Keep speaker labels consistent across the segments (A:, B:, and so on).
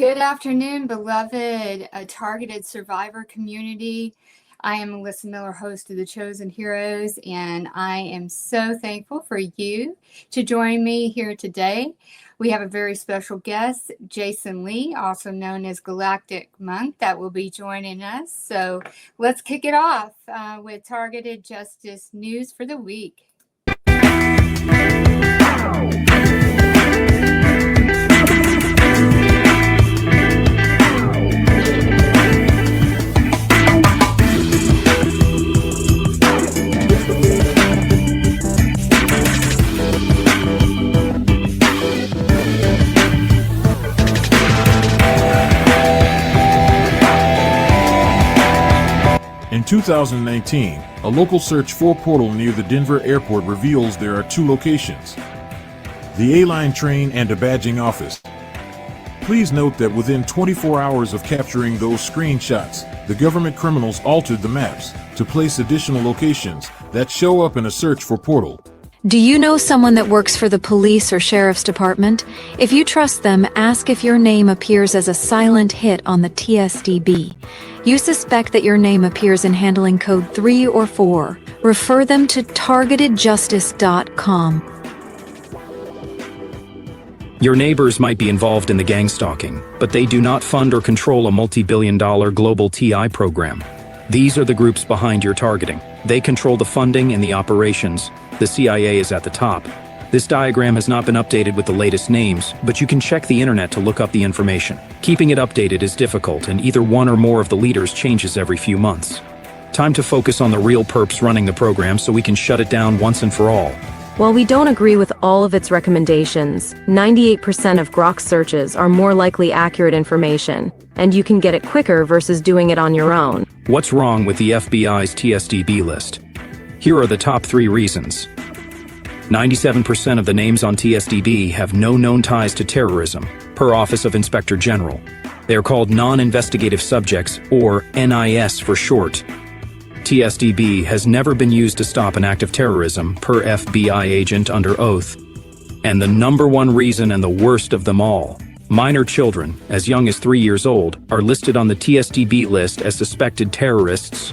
A: Good afternoon, beloved targeted survivor community. I am Alyssa Miller, host of The Chosen Heroes, and I am so thankful for you to join me here today. We have a very special guest, Jason Lee, also known as Galactic Monk, that will be joining us. So let's kick it off with targeted justice news for the week.
B: In 2019, a local search for portal near the Denver airport reveals there are two locations: the A-Line train and a badging office. Please note that within 24 hours of capturing those screenshots, the government criminals altered the maps to place additional locations that show up in a search for portal.
C: Do you know someone that works for the police or sheriff's department? If you trust them, ask if your name appears as a silent hit on the TSDB. You suspect that your name appears in handling code 3 or 4. Refer them to targetedjustice.com.
D: Your neighbors might be involved in the gangstalking, but they do not fund or control a multi-billion-dollar global TI program. These are the groups behind your targeting. They control the funding and the operations. The CIA is at the top. This diagram has not been updated with the latest names, but you can check the internet to look up the information. Keeping it updated is difficult, and either one or more of the leaders changes every few months. Time to focus on the real perps running the program so we can shut it down once and for all.
E: While we don't agree with all of its recommendations, 98% of Grok searches are more likely accurate information, and you can get it quicker versus doing it on your own.
D: What's wrong with the FBI's TSDB list? Here are the top 3 reasons. 97% of the names on TSDB have no known ties to terrorism, per Office of Inspector General. They are called non-investigative subjects, or NIS for short. TSDB has never been used to stop an act of terrorism, per FBI agent under oath. And the number one reason, and the worst of them all, minor children, as young as 3 years old, are listed on the TSDB list as suspected terrorists.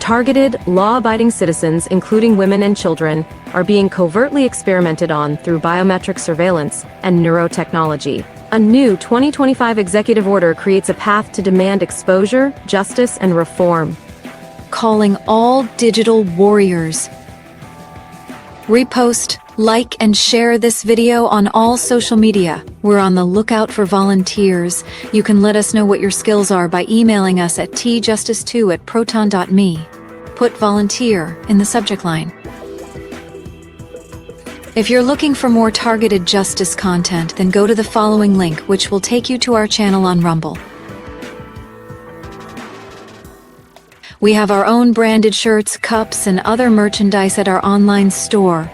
E: Targeted, law-abiding citizens, including women and children, are being covertly experimented on through biometric surveillance and neurotechnology. A new 2025 executive order creates a path to demand exposure, justice, and reform.
C: Calling all digital warriors. Repost, like, and share this video on all social media. We're on the lookout for volunteers. You can let us know what your skills are by emailing us at tjustice2@proton.me. Put volunteer in the subject line. If you're looking for more targeted justice content, then go to the following link, which will take you to our channel on Rumble. We have our own branded shirts, cups, and other merchandise at our online store.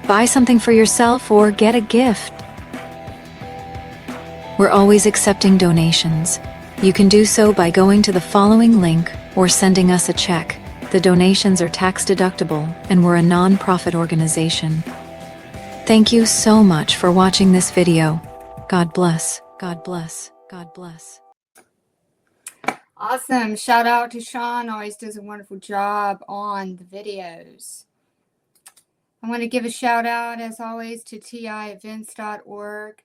C: Buy something for yourself or get a gift. We're always accepting donations. You can do so by going to the following link or sending us a check. The donations are tax deductible, and we're a non-profit organization. Thank you so much for watching this video. God bless. God bless. God bless.
A: Awesome. Shout out to Sean. Always does a wonderful job on the videos. I want to give a shout out, as always, to tievents.org.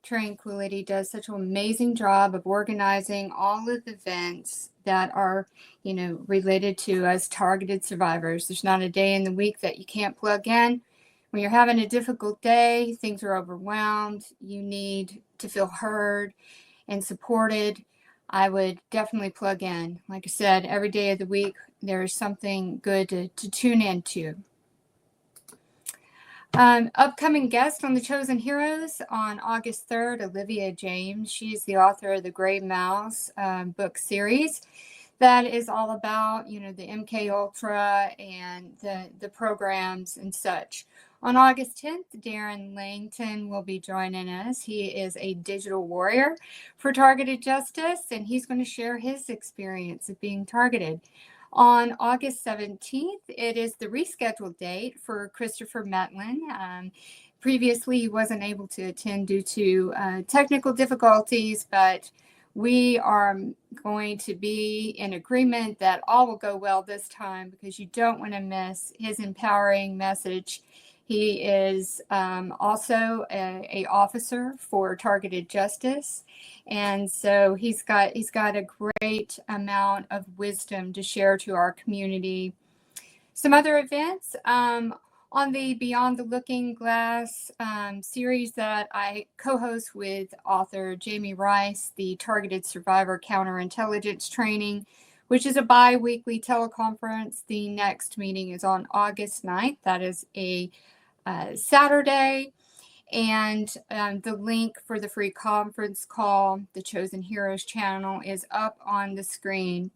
A: Tranquility does such an amazing job of organizing all of the events that are, related to us targeted survivors. There's not a day in the week that you can't plug in. When you're having a difficult day, things are overwhelmed, you need to feel heard and supported, I would definitely plug in. Like I said, every day of the week, there is something good to tune into. Upcoming guest on The Chosen Heroes on August 3rd, Olivia James. She's the author of the Gray Mouse book series that is all about, the MK Ultra and the programs and such. On August 10th, Darren Langton will be joining us. He is a digital warrior for targeted justice, and he's going to share his experience of being targeted. On August 17th, it is the rescheduled date for Christopher Metlin. Previously, he wasn't able to attend due to technical difficulties, but we are going to be in agreement that all will go well this time, because you don't want to miss his empowering message. He is also a officer for Targeted Justice, and so he's got a great amount of wisdom to share to our community. Some other events on the Beyond the Looking Glass series that I co-host with author Jamie Rice, the Targeted Survivor Counterintelligence Training, which is a bi-weekly teleconference. The next meeting is on August 9th. That is a Saturday. And the link for the free conference call, the Chosen Heroes channel, is up on the screen.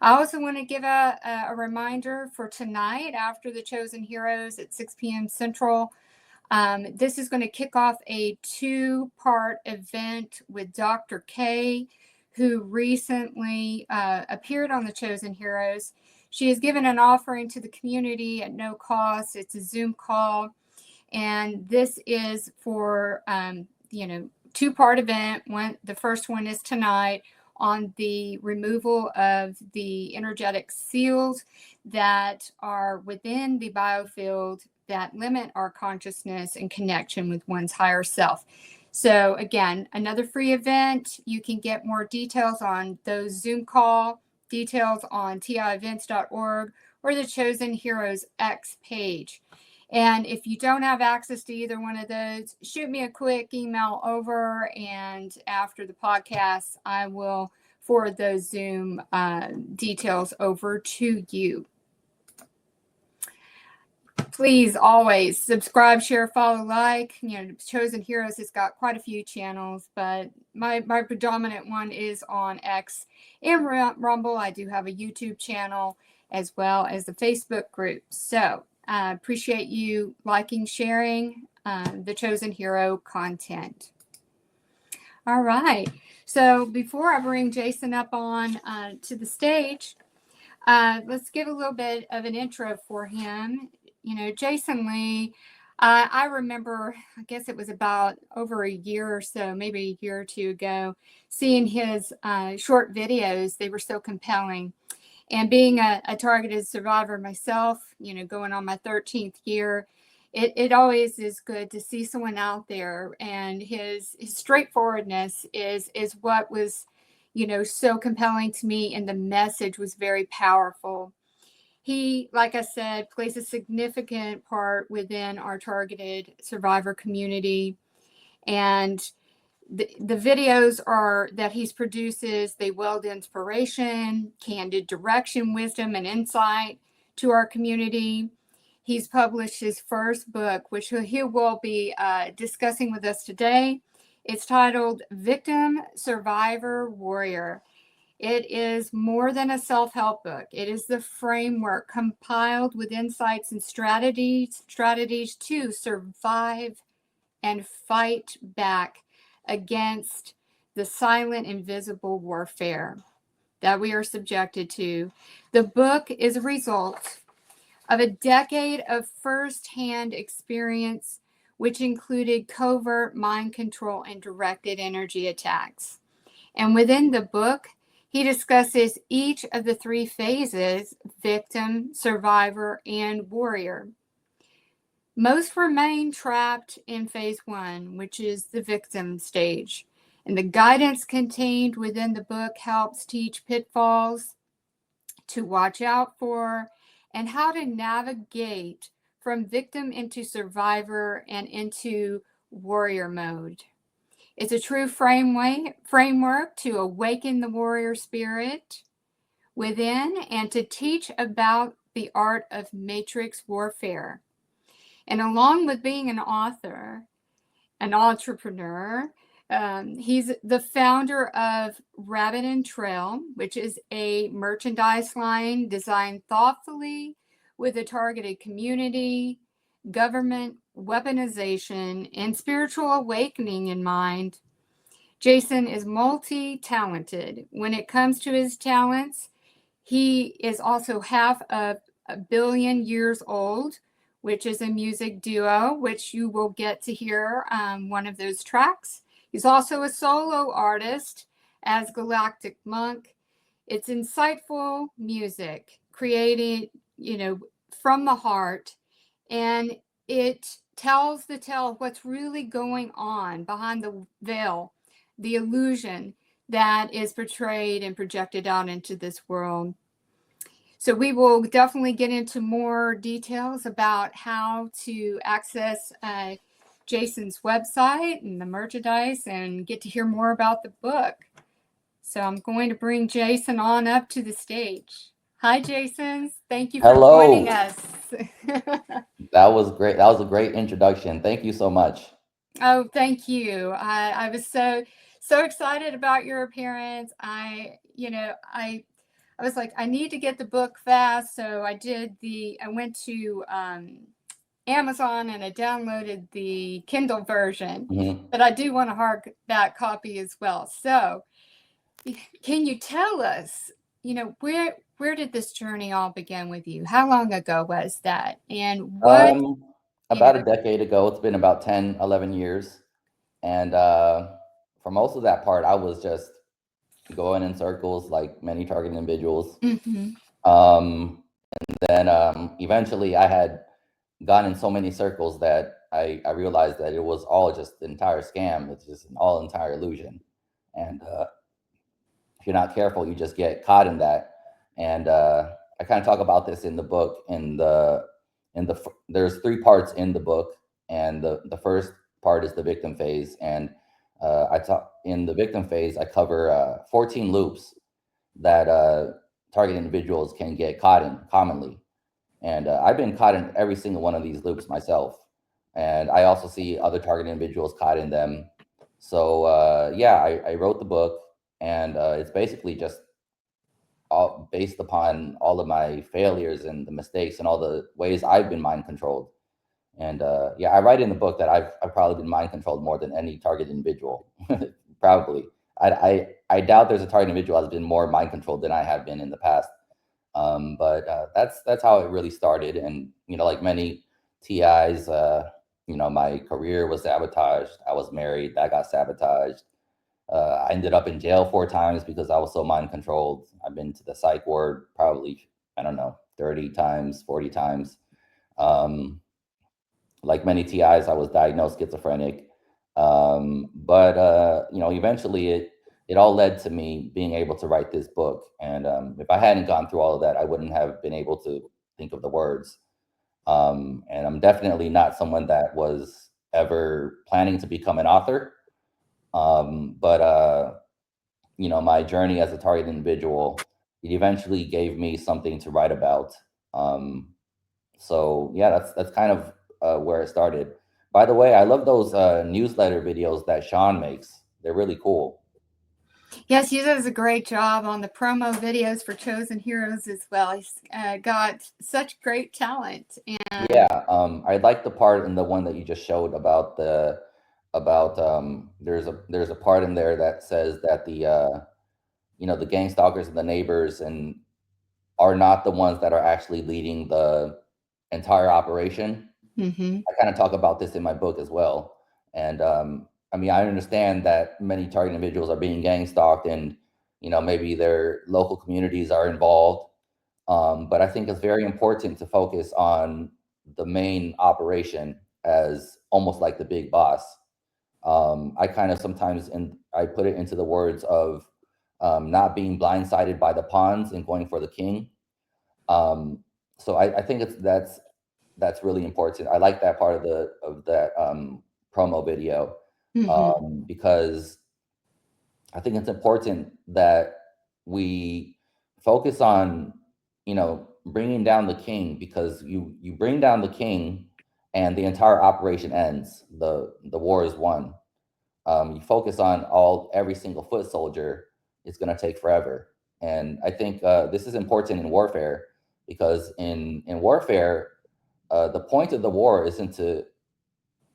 A: I also want to give a reminder for tonight after the Chosen Heroes at 6 p.m. Central. This is going to kick off a 2-part event with Dr. K, who recently appeared on the Chosen Heroes. She has given an offering to the community at no cost. It's a Zoom call. And this is for, 2-part event. The first one is tonight on the removal of the energetic seals that are within the biofield that limit our consciousness and connection with one's higher self. So again, another free event. You can get more details on those Zoom call details on tievents.org or the Chosen Heroes X page. And if you don't have access to either one of those, shoot me a quick email over, and after the podcast, I will forward those Zoom details over to you. Please always subscribe, share, follow, like. Chosen Heroes has got quite a few channels, but my predominant one is on X and Rumble. I do have a YouTube channel as well as the Facebook group. So I appreciate you liking, sharing the Chosen Hero content. All right. So before I bring Jason up on to the stage, let's give a little bit of an intro for him. Jason Lee, I remember, I guess it was about over a year or so, maybe a year or two ago, seeing his short videos. They were so compelling. And being a targeted survivor myself, going on my 13th year, it always is good to see someone out there, and his straightforwardness is what was, so compelling to me, and the message was very powerful. He, like I said, plays a significant part within our targeted survivor community, and the videos that he produces, they weld inspiration, candid direction, wisdom, and insight to our community. He's published his first book, which he will be discussing with us today. It's titled Victim, Survivor, Warrior. It is more than a self-help book. It is the framework compiled with insights and strategies to survive and fight back against the silent, invisible warfare that we are subjected to. The book is a result of a decade of firsthand experience, which included covert mind control and directed energy attacks. And within the book, he discusses each of the 3 phases: victim, survivor, and warrior. Most remain trapped in phase 1, which is the victim stage. And the guidance contained within the book helps teach pitfalls to watch out for and how to navigate from victim into survivor and into warrior mode. It's a true framework to awaken the warrior spirit within and to teach about the art of matrix warfare. And along with being an author, an entrepreneur, he's the founder of Rabbit and Trail, which is a merchandise line designed thoughtfully with a targeted community, government, weaponization, and spiritual awakening in mind. Jason is multi-talented. When it comes to his talents, he is also half of 1 billion years old, which is a music duo, which you will get to hear one of those tracks. He's also a solo artist as Galactic Monk. It's insightful music created, from the heart, and it tells the tale of what's really going on behind the veil, the illusion that is portrayed and projected out into this world. So we will definitely get into more details about how to access Jason's website and the merchandise and get to hear more about the book. So I'm going to bring Jason on up to the stage. Hi, Jason. Thank you for joining us.
F: That was great. That was a great introduction. Thank you so much.
A: Oh, thank you. I was so excited about your appearance. I was like, I need to get the book fast. So I went to Amazon and I downloaded the Kindle version, but I do want a hardback copy as well. So can you tell us, where did this journey all begin with you? How long ago was that? And what?
F: About a decade ago. It's been about 10, 11 years. And for most of that part, I was just going in circles like many targeted individuals. And then eventually I had gone in so many circles that I realized that it was all just the entire scam. It's just an entire illusion. And if you're not careful, you just get caught in that. And I kind of talk about this in the book. There's 3 parts in the book, and the first part is the victim phase. And in the victim phase, I cover 14 loops that target individuals can get caught in commonly. And I've been caught in every single one of these loops myself. And I also see other target individuals caught in them. So I wrote the book, and it's basically just all based upon all of my failures and the mistakes and all the ways I've been mind controlled. And I write in the book that I've probably been mind controlled more than any target individual. Probably. I doubt there's a target individual that's been more mind controlled than I have been in the past. But that's how it really started. And like many TIs, my career was sabotaged. I was married, that got sabotaged. I ended up in jail 4 times because I was so mind controlled. I've been to the psych ward probably, 30 times, 40 times. Like many TIs, I was diagnosed schizophrenic. But eventually it all led to me being able to write this book. And if I hadn't gone through all of that, I wouldn't have been able to think of the words. And I'm definitely not someone that was ever planning to become an author. But my journey as a target individual, it eventually gave me something to write about. So yeah, that's kind of where it started. By the way, I love those newsletter videos that Sean makes. They're really cool.
A: Yes, he does a great job on the promo videos for Chosen Heroes as well. He's got such great talent. And
F: yeah, I like the part in the one that you just showed about there's a part in there that says that the gangstalkers and the neighbors and are not the ones that are actually leading the entire operation. I kind of talk about this in my book as well. And I understand that many target individuals are being gang stalked and, maybe their local communities are involved. But I think it's very important to focus on the main operation as almost like the big boss. I kind of sometimes, I put it into the words of not being blindsided by the pawns and going for the king. So I think that's really important. I like that part of that promo video because I think it's important that we focus on, bringing down the king, because you bring down the king and the entire operation ends. The war is won. You focus on every single foot soldier, it's going to take forever. And I think this is important in warfare, because in warfare, the point of the war isn't to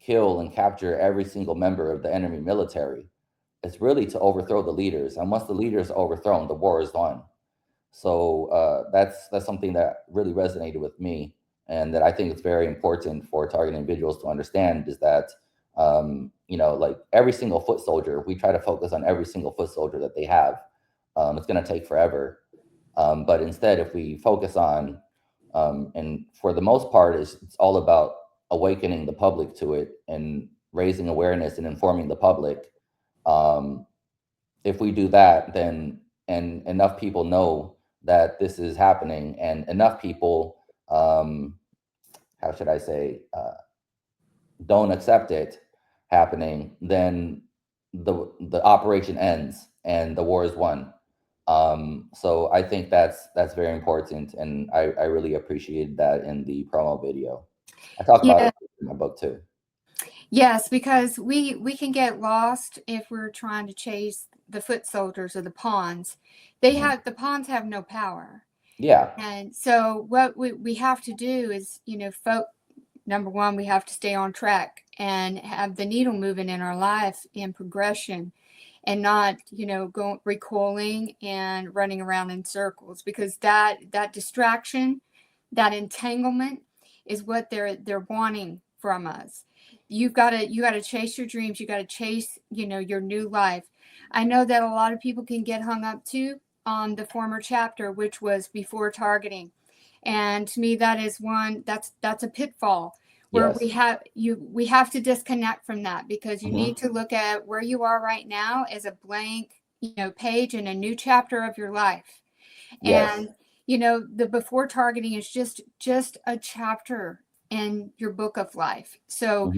F: kill and capture every single member of the enemy military. It's really to overthrow the leaders. And once the leaders are overthrown, the war is won. So that's something that really resonated with me. and that I think it's very important for target individuals to understand is that, you know, like every single foot soldier, we try to focus on every single foot soldier that they have. It's going to take forever. But instead, if we focus on, and for the most part, it's all about awakening the public to it and raising awareness and informing the public. If we do that, then, and enough people know that this is happening, and enough people, how should I say, don't accept it happening, then the operation ends and the war is won. So I think that's very important, and I really appreciated that in the promo video. I talk about it in my book too.
A: Yes, because we can get lost if we're trying to chase the foot soldiers or the pawns. They have, the pawns have no power.
F: Yeah.
A: And so what we have to do is, you know, number one, we have to stay on track and have the needle moving in our life in progression, and not, you know, recoiling and running around in circles, because that distraction, that entanglement is what they're wanting from us. You got to chase your dreams. You got to chase, you know, your new life. I know that a lot of people can get hung up too on the former chapter, which was before targeting. And to me, that is one, that's a pitfall where
F: Yes.
A: we have to disconnect from that, because you need to look at where you are right now as a blank, you know, page in a new chapter of your life.
F: Yes.
A: And, you know, the before targeting is just a chapter in your book of life. So,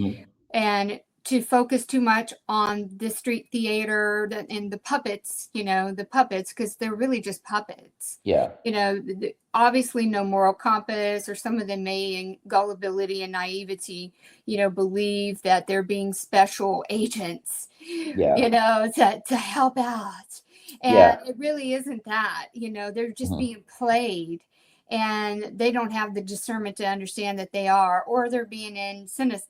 A: and to focus too much on the street theater and the puppets, you know, because they're really just puppets.
F: Yeah.
A: You know, obviously no moral compass, or some of them may, in gullibility and naivety, you know, believe that they're being special agents, you know, to help out. And it really isn't that, you know, they're just being played, and they don't have the discernment to understand that they are, or they're being incentivized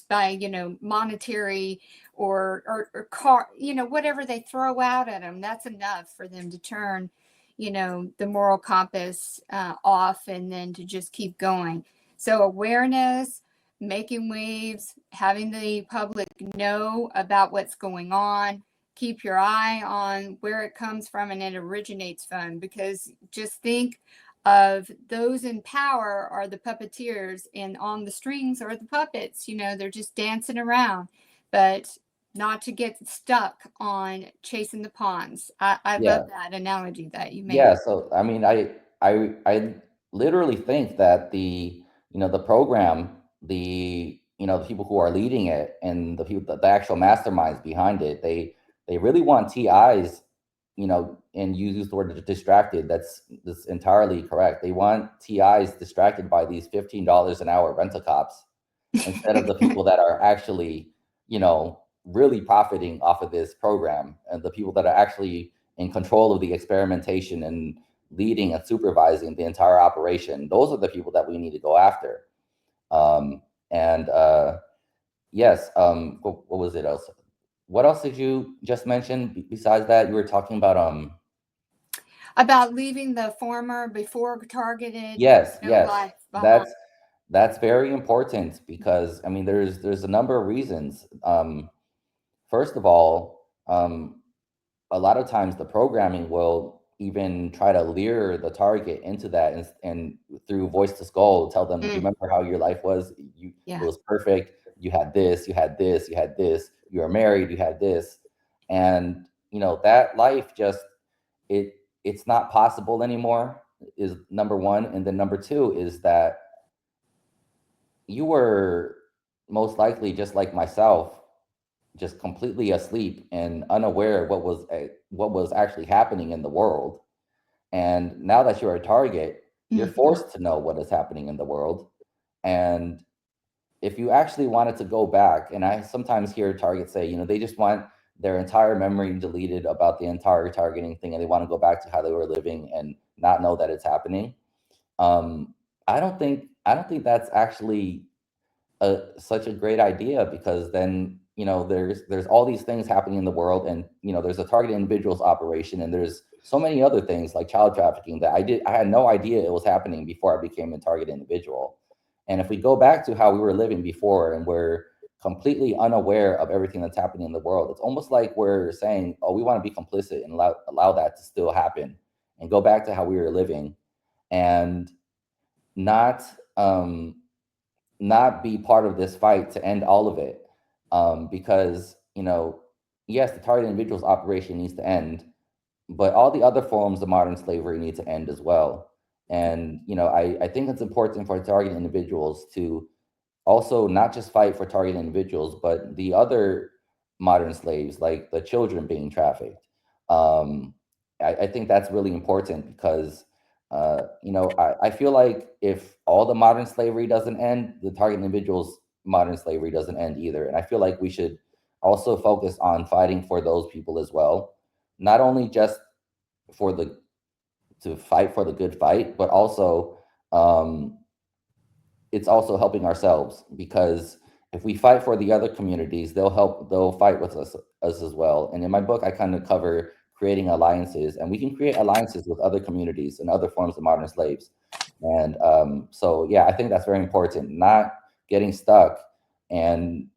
A: by, you know, monetary or car, you know, whatever they throw out at them, that's enough for them to turn, you know, the moral compass off, and then to just keep going. So awareness, making waves, having the public know about what's going on, keep your eye on where it comes from and it originates from, because just think of those in power are the puppeteers, and on the strings are the puppets. You know, they're just dancing around, but not to get stuck on chasing the pawns. I love that analogy that you made.
F: Yeah. So, I mean, I literally think that you know, the program, you know, the people who are leading it, and the people, the actual masterminds behind it, they really want TIs, you know, and you use the word distracted. That's entirely correct. They want TIs distracted by these $15 an hour rental cops, instead of the people that are actually, you know, really profiting off of this program, and the people that are actually in control of the experimentation and leading and supervising the entire operation. Those are the people that we need to go after. And yes, what was it else? What else did you just mention besides that? You were talking
A: about leaving the former before targeted,
F: yes,
A: you know, life behind.
F: that's very important, because I mean, there's a number of reasons. First of all, a lot of times the programming will even try to lure the target into that, and through voice to skull, tell them, remember how your life was? It was perfect. You had this, you had this, you had this, you were married, you had this. And, you know, that life just, it's not possible anymore, is number one. And then number two is that you were most likely, just like myself, just completely asleep and unaware of what was actually happening in the world. And now that you're a target, you're forced to know what is happening in the world. And if you actually wanted to go back, and I sometimes hear targets say, you know, they just want their entire memory deleted about the entire targeting thing, and they want to go back to how they were living and not know that it's happening. I don't think that's actually such a great idea, because then, you know, there's all these things happening in the world, and, you know, there's a targeted individuals operation, and there's so many other things like child trafficking that I had no idea it was happening before I became a targeted individual. And if we go back to how we were living before and we're completely unaware of everything that's happening in the world, it's almost like we're saying, oh, we want to be complicit and allow that to still happen and go back to how we were living and not not be part of this fight to end all of it. Because, you know, yes, the targeted individuals operation needs to end, but all the other forms of modern slavery need to end as well. And, you know, I think it's important for targeted individuals to also not just fight for targeted individuals, but the other modern slaves, like the children being trafficked. I think that's really important because, you know, I feel like if all the modern slavery doesn't end, the targeted individuals' modern slavery doesn't end either. And I feel like we should also focus on fighting for those people as well, not only just for the to fight for the good fight, but also it's also helping ourselves because if we fight for the other communities, they'll fight with us as well. And in my book, I kind of cover creating alliances, and we can create alliances with other communities and other forms of modern slaves. And so, yeah, I think that's very important. Not getting stuck and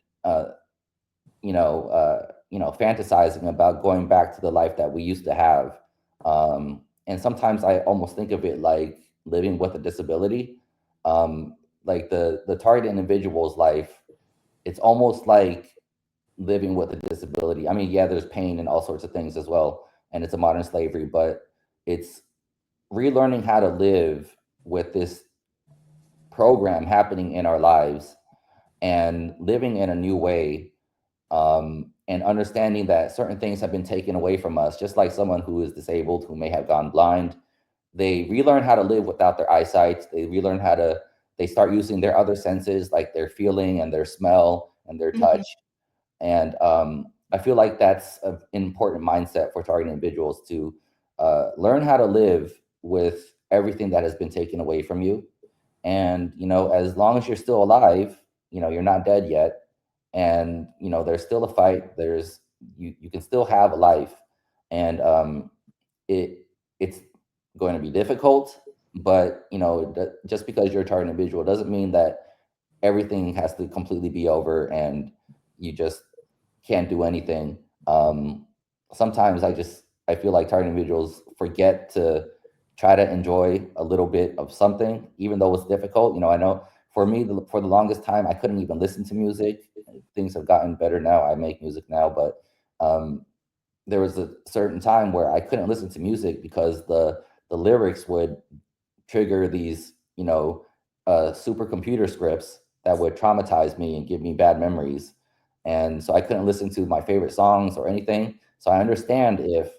F: fantasizing about going back to the life that we used to have. And sometimes I almost think of it like living with a disability. Like the target individual's life, it's almost like living with a disability. I mean, yeah, there's pain and all sorts of things as well, and it's a modern slavery, but it's relearning how to live with this program happening in our lives and living in a new way, and understanding that certain things have been taken away from us, just like someone who is disabled, who may have gone blind. They relearn how to live without their eyesight. They start using their other senses, like their feeling and their smell and their touch. And I feel like that's an important mindset for target individuals to learn how to live with everything that has been taken away from you. And, you know, as long as you're still alive, you know, you're not dead yet. And, you know, there's still a fight. You can still have a life. And it's going to be difficult, but, you know, just because you're a target individual doesn't mean that everything has to completely be over and you just can't do anything. Sometimes I feel like target individuals forget to try to enjoy a little bit of something, even though it's difficult. You know, I know for me, for the longest time, I couldn't even listen to music. Things have gotten better now. I make music now, but there was a certain time where I couldn't listen to music because the lyrics would trigger these, you know, supercomputer scripts that would traumatize me and give me bad memories. And so I couldn't listen to my favorite songs or anything. So I understand if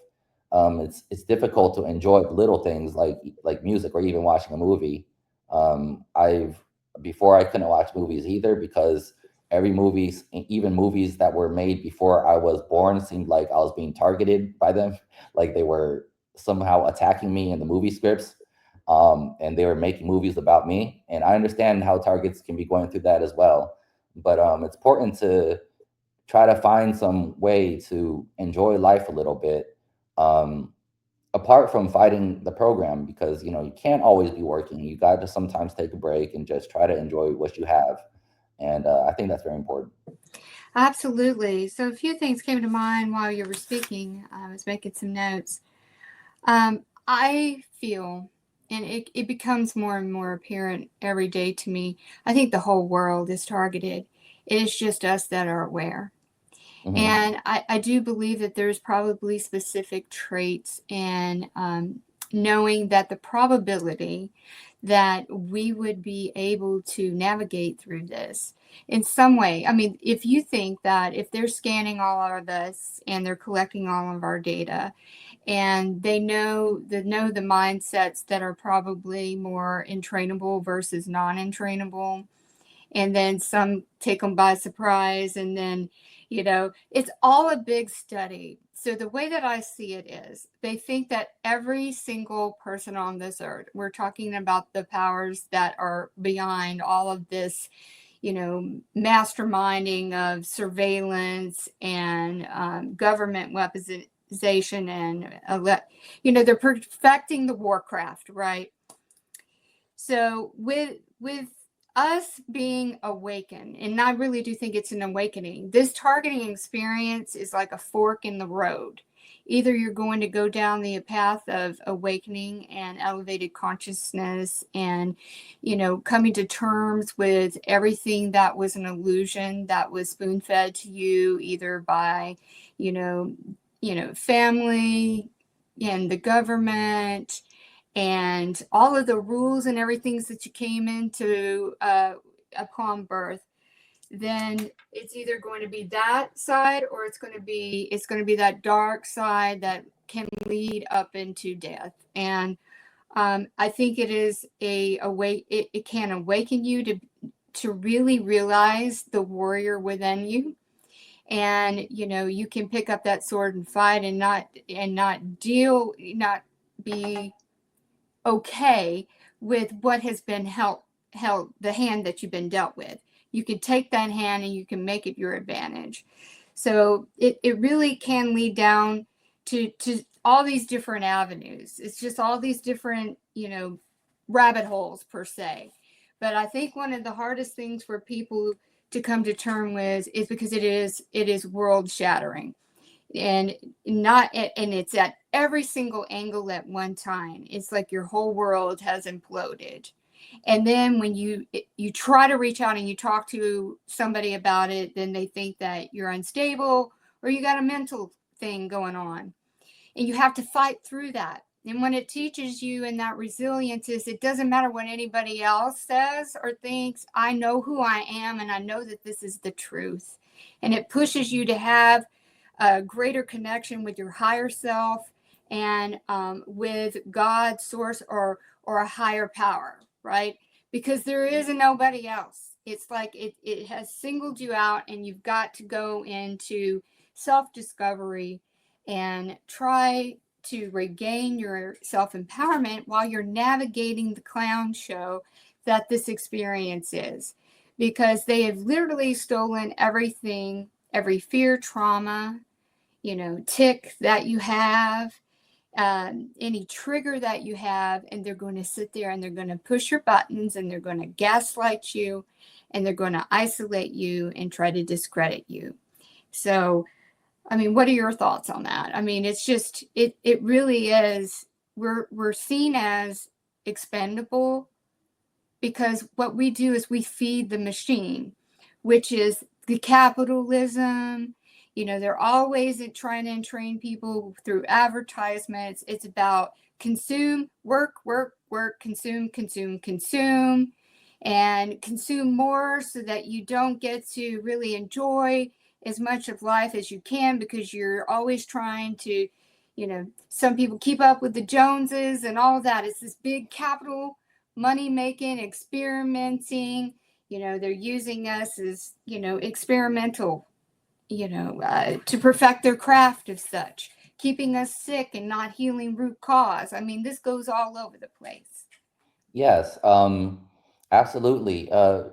F: it's difficult to enjoy little things like music or even watching a movie. Before I couldn't watch movies either because even movies that were made before I was born, seemed like I was being targeted by them, like they were somehow attacking me in the movie scripts. And they were making movies about me. And I understand how targets can be going through that as well. But it's important to try to find some way to enjoy life a little bit, apart from fighting the program, because, you know, you can't always be working. You got to sometimes take a break and just try to enjoy what you have. And I think that's very important.
A: Absolutely. So a few things came to mind while you were speaking. I was making some notes. I feel, and it becomes more and more apparent every day to me, I think the whole world is targeted. It is just us that are aware. Mm-hmm. And I do believe that there's probably specific traits in knowing that the probability that we would be able to navigate through this in some way. I mean, if you think that if they're scanning all of us and they're collecting all of our data, and they know the mindsets that are probably more entrainable versus non-entrainable, and then some take them by surprise, and then, you know, it's all a big study. So the way that I see it is they think that every single person on this earth, we're talking about the powers that are behind all of this, you know, masterminding of surveillance and government weaponization, and you know, they're perfecting the warcraft, right? So with us being awakened, and I really do think it's an awakening. This targeting experience is like a fork in the road. Either you're going to go down the path of awakening and elevated consciousness and, coming to terms with everything that was an illusion that was spoon fed to you, either by, family and the government and all of the rules and everything that you came into upon birth. Then it's either going to be that side, or it's going to be that dark side that can lead up into death. And I think it is it can awaken you to really realize the warrior within you. And you can pick up that sword and fight and not be okay with what has been held, the hand that you've been dealt with. You can take that hand and you can make it your advantage. So it really can lead down to all these different avenues. It's just all these different, rabbit holes per se. But I think one of the hardest things for people to come to terms with is because it is world shattering. And it's at every single angle at one time. It's like your whole world has imploded. And then when you try to reach out and you talk to somebody about it, then they think that you're unstable or you got a mental thing going on. And you have to fight through that. And when it teaches you in that resilience is it doesn't matter what anybody else says or thinks. I know who I am and I know that this is the truth. And it pushes you to have a greater connection with your higher self and with God, source, or a higher power, right? Because there is nobody else. It's like it has singled you out, and you've got to go into self-discovery and try to regain your self-empowerment while you're navigating the clown show that this experience is. Because they have literally stolen everything, every fear, trauma, tick that you have, any trigger that you have, and they're going to sit there and they're going to push your buttons and they're going to gaslight you and they're going to isolate you and try to discredit you. So, I mean, what are your thoughts on that? I mean, it's just, it really is, we're seen as expendable because what we do is we feed the machine, which is the capitalism. They're always trying to train people through advertisements. It's about consume, work, consume, and consume more so that you don't get to really enjoy as much of life as you can, because you're always trying to, some people keep up with the Joneses and all of that. It's this big capital money making, experimenting. They're using us as, experimental, to perfect their craft of such, keeping us sick and not healing root cause. I mean, this goes all over the place.
F: Yes, absolutely. I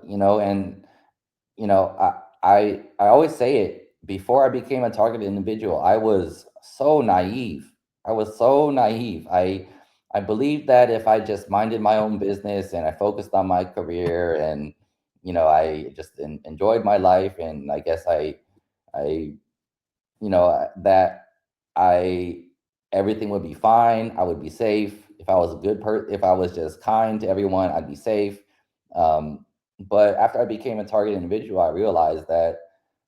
F: always say it, before I became a targeted individual, I was so naive. I believed that if I just minded my own business and I focused on my career and, I just enjoyed my life, and I guess everything would be fine. I would be safe. If I was a good person, if I was just kind to everyone, I'd be safe. But after I became a targeted individual, I realized that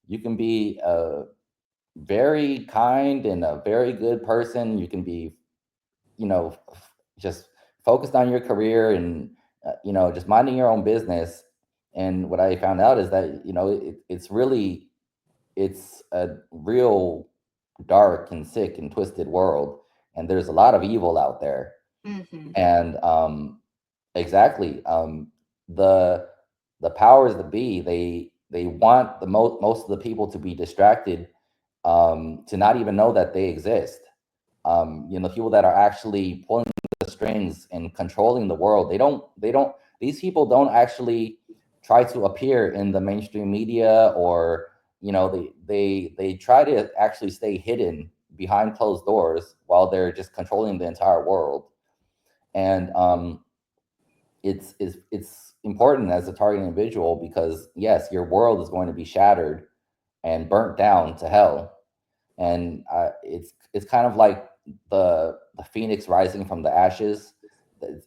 F: you can be a very kind and a very good person. You can be, just focused on your career and, just minding your own business. And what I found out is that, it's a real dark and sick and twisted world. And there's a lot of evil out there.
A: Mm-hmm.
F: And exactly, the powers that be, they want most of the people to be distracted, to not even know that they exist. People that are actually pulling the strings and controlling the world, these people don't actually try to appear in the mainstream media, or they try to actually stay hidden behind closed doors while they're just controlling the entire world. And it's important important as a target individual because, yes, your world is going to be shattered and burnt down to hell. And it's kind of like the phoenix rising from the ashes.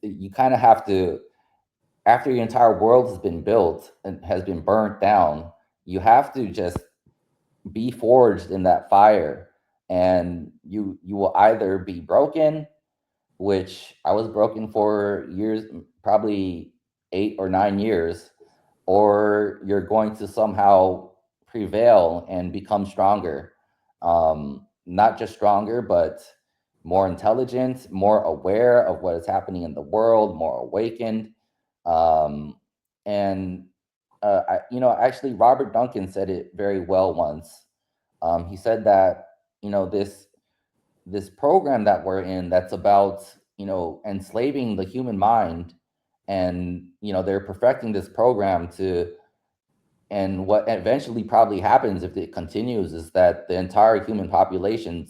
F: You kind of have to, after your entire world has been built and has been burnt down, you have to just be forged in that fire, and you will either be broken, which I was broken for years, probably 8 or 9 years, or you're going to somehow prevail and become stronger. Not just stronger, but more intelligent, more aware of what is happening in the world, more awakened. And actually, Robert Duncan said it very well once. He said that, this program that we're in, that's about, enslaving the human mind, and, they're perfecting this program and what eventually probably happens if it continues is that the entire human population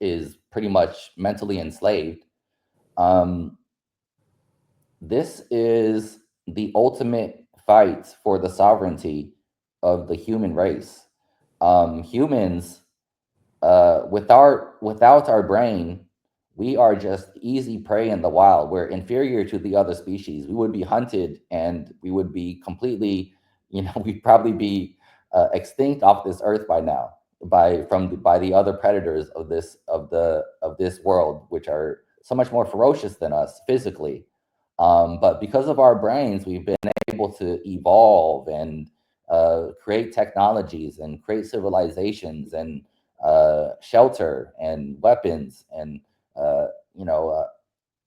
F: is pretty much mentally enslaved. This is the ultimate fight for the sovereignty of the human race. Humans, without our brain, we are just easy prey in the wild. We're inferior to the other species. We would be hunted, and we would be completely, we'd probably be extinct off this earth by now by the other predators of this world, which are so much more ferocious than us physically. But because of our brains, we've been able to evolve and create technologies and create civilizations and shelter and weapons and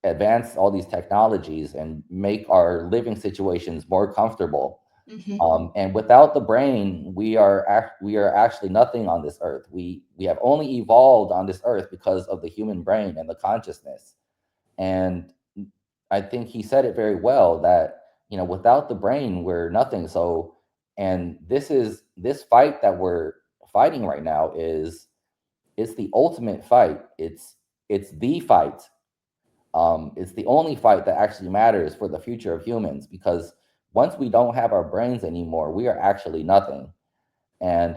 F: advance all these technologies and make our living situations more comfortable. And without the brain, we are actually nothing on this earth. We have only evolved on this earth because of the human brain and the consciousness. And I think he said it very well that, without the brain, we're nothing. So, and this fight that we're fighting right now it's the ultimate fight. It's the fight. It's the only fight that actually matters for the future of humans, because once we don't have our brains anymore, we are actually nothing. And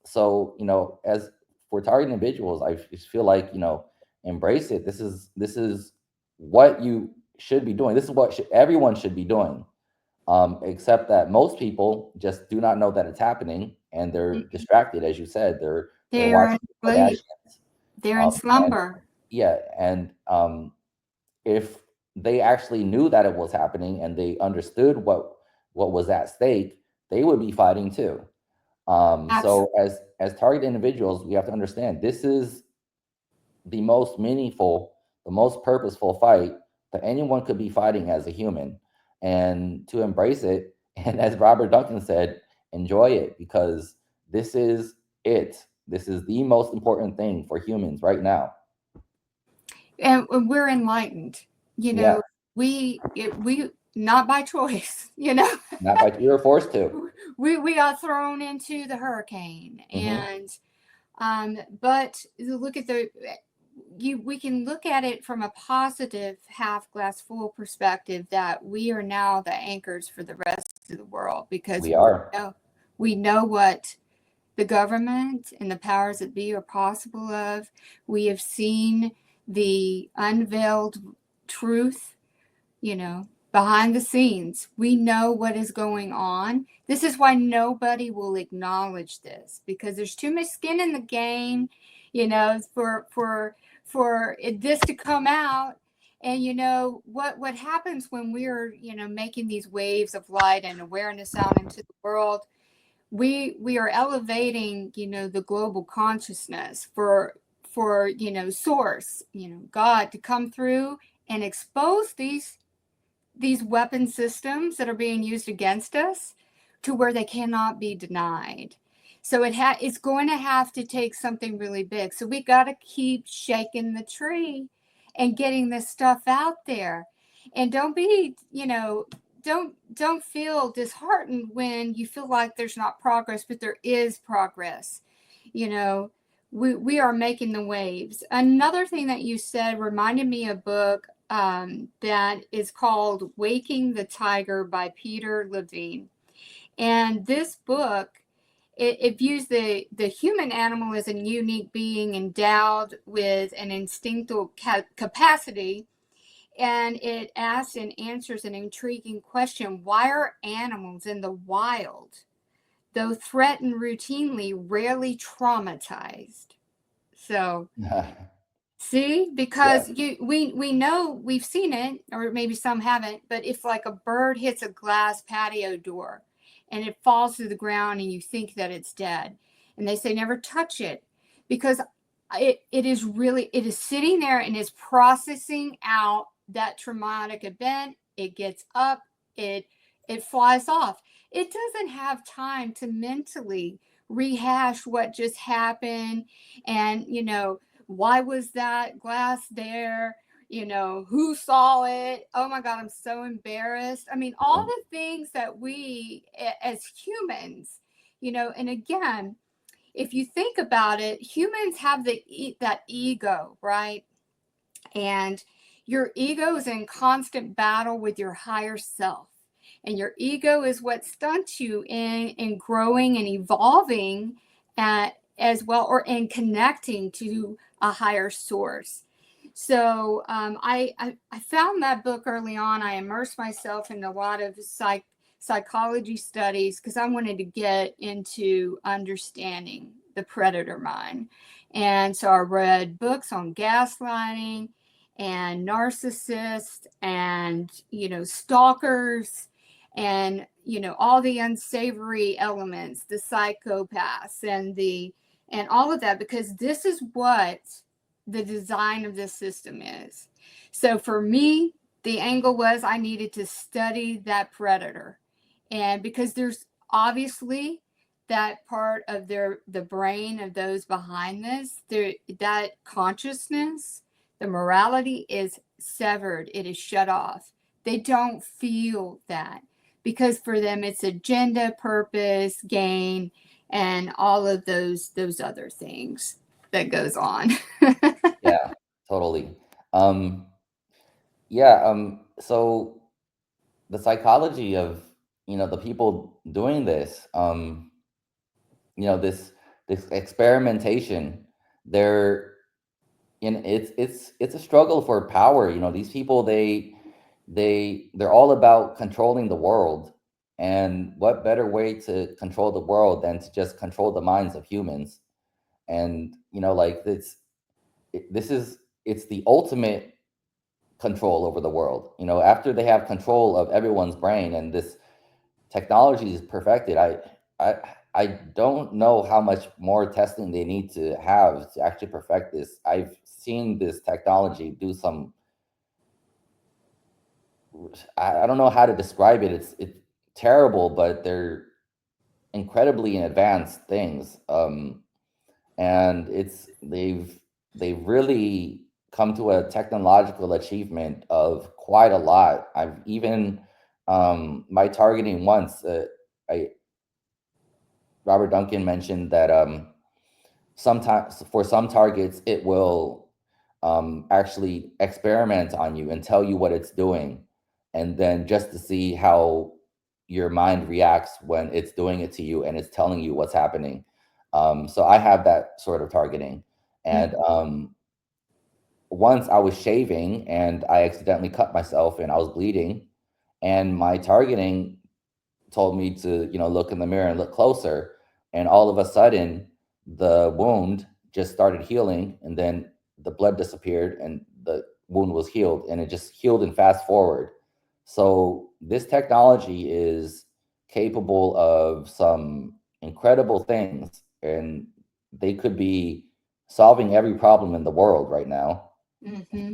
F: so, as for target individuals, I just feel like, embrace it. This is what you should be doing. This is what everyone should be doing. Except that most people just do not know that it's happening, and they're distracted, as you said. They're watching the Kardashians.
A: They're in slumber.
F: And if they actually knew that it was happening and they understood what was at stake, they would be fighting too. So as target individuals, we have to understand this is the most meaningful, the most purposeful fight that anyone could be fighting as a human, and to embrace it. And as Robert Duncan said, enjoy it, because this is it. This is the most important thing for humans right now.
A: And we're enlightened, we not by choice,
F: Not by, we were forced to.
A: We got thrown into the hurricane. And but look at we can look at it from a positive half glass full perspective, that we are now the anchors for the rest of the world, because we know what the government and the powers that be are possible of. We have seen the unveiled truth, behind the scenes. We know what is going on. This is why nobody will acknowledge this, because there's too much skin in the game, for this to come out. And what happens when we're making these waves of light and awareness out into the world, we are elevating the global consciousness for source, God, to come through and expose these weapon systems that are being used against us to where they cannot be denied. So it's going to have to take something really big. So we got to keep shaking the tree and getting this stuff out there. And don't be, don't feel disheartened when you feel like there's not progress, but there is progress. We are making the waves. Another thing that you said reminded me of a book that is called Waking the Tiger by Peter Levine. And this book, it views the human animal as a unique being endowed with an instinctual capacity. And it asks and answers an intriguing question: why are animals in the wild, though threatened routinely, rarely traumatized? So, see, because we know, we've seen it, or maybe some haven't, but if like a bird hits a glass patio door and it falls to the ground and you think that it's dead, and they say never touch it, because it is sitting there and is processing out that traumatic event. It gets up, it flies off. It doesn't have time to mentally rehash what just happened, and why was that glass there? Who saw it? Oh my God, I'm so embarrassed. I mean, all the things that we as humans, and again, if you think about it, humans have that ego, right? And your ego is in constant battle with your higher self. And your ego is what stunts you in growing and evolving as well, or in connecting to a higher source. So I found that book early on. I immersed myself in a lot of psychology studies because I wanted to get into understanding the predator mind. And so I read books on gaslighting and narcissists and, stalkers and, all the unsavory elements, the psychopaths and all of that, because this is what the design of this system is. So for me, the angle was I needed to study that predator. And because there's obviously that part of the brain of those behind this, that consciousness, the morality is severed. It is shut off. They don't feel that because for them it's agenda, purpose, gain, and all of those other things that goes on.
F: Yeah, totally. So the psychology of the people doing this, this experimentation, they're it's a struggle for power. These people, they're all about controlling the world, and what better way to control the world than to just control the minds of humans? And like it's the ultimate control over the world. After they have control of everyone's brain and this technology is perfected, I I don't know how much more testing they need to have to actually perfect this. I've seen this technology do some, I don't know how to describe it. It's terrible, but they're incredibly advanced things. And they've really come to a technological achievement of quite a lot. I've even my targeting once, I Robert Duncan mentioned that sometimes for some targets it will actually experiment on you and tell you what it's doing, and then just to see how your mind reacts when it's doing it to you and it's telling you what's happening. So I have that sort of targeting. And once I was shaving and I accidentally cut myself and I was bleeding, and my targeting told me to, look in the mirror and look closer. And all of a sudden, the wound just started healing, and then the blood disappeared and the wound was healed, and it just healed and fast forward. So this technology is capable of some incredible things, and they could be solving every problem in the world right now.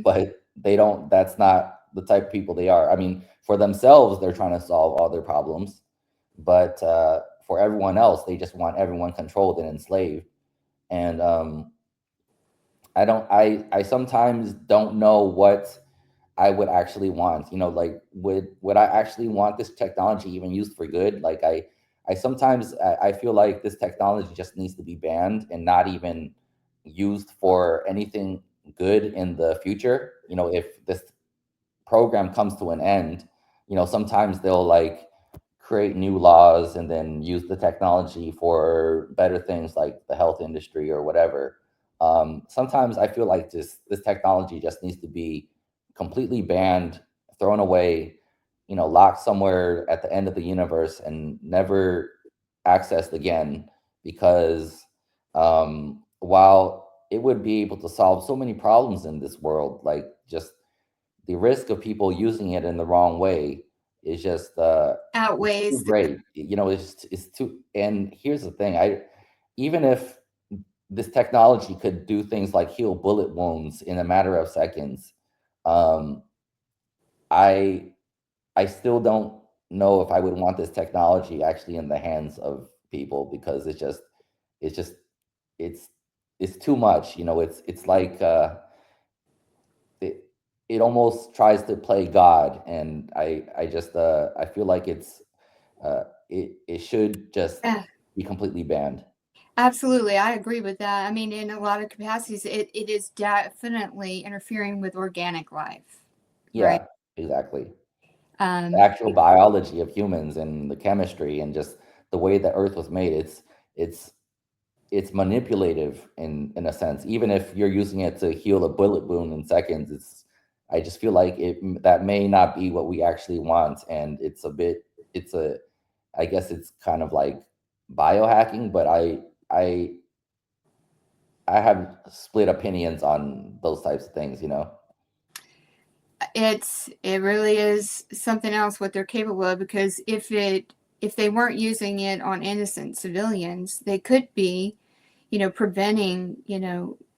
F: But that's not the type of people they are. I mean, for themselves, they're trying to solve all their problems, but for everyone else, they just want everyone controlled and enslaved. And I sometimes don't know what I would actually want. Like would I actually want this technology even used for good? Like I sometimes I feel like this technology just needs to be banned and not even used for anything good in the future. If this program comes to an end, sometimes they'll like create new laws and then use the technology for better things like the health industry or whatever. Sometimes I feel like this technology just needs to be completely banned, thrown away, locked somewhere at the end of the universe and never accessed again, because while it would be able to solve so many problems in this world, like just the risk of people using it in the wrong way is just
A: outweighs
F: too great. It's too. And here's the thing: even if this technology could do things like heal bullet wounds in a matter of seconds, I still don't know if I would want this technology actually in the hands of people, because it's too much. It's like it almost tries to play God, and I feel like it should just be completely banned.
A: Absolutely, I agree with that. I mean, in a lot of capacities, it is definitely interfering with organic life.
F: Yeah,
A: right?
F: exactly. The actual biology of humans and the chemistry and just the way the Earth was made. It's manipulative in a sense. Even if you're using it to heal a bullet wound in seconds, I just feel like that may not be what we actually want, and I guess it's kind of like biohacking, but I have split opinions on those types of things.
A: It really is something else what they're capable of, because if they weren't using it on innocent civilians, they could be, preventing,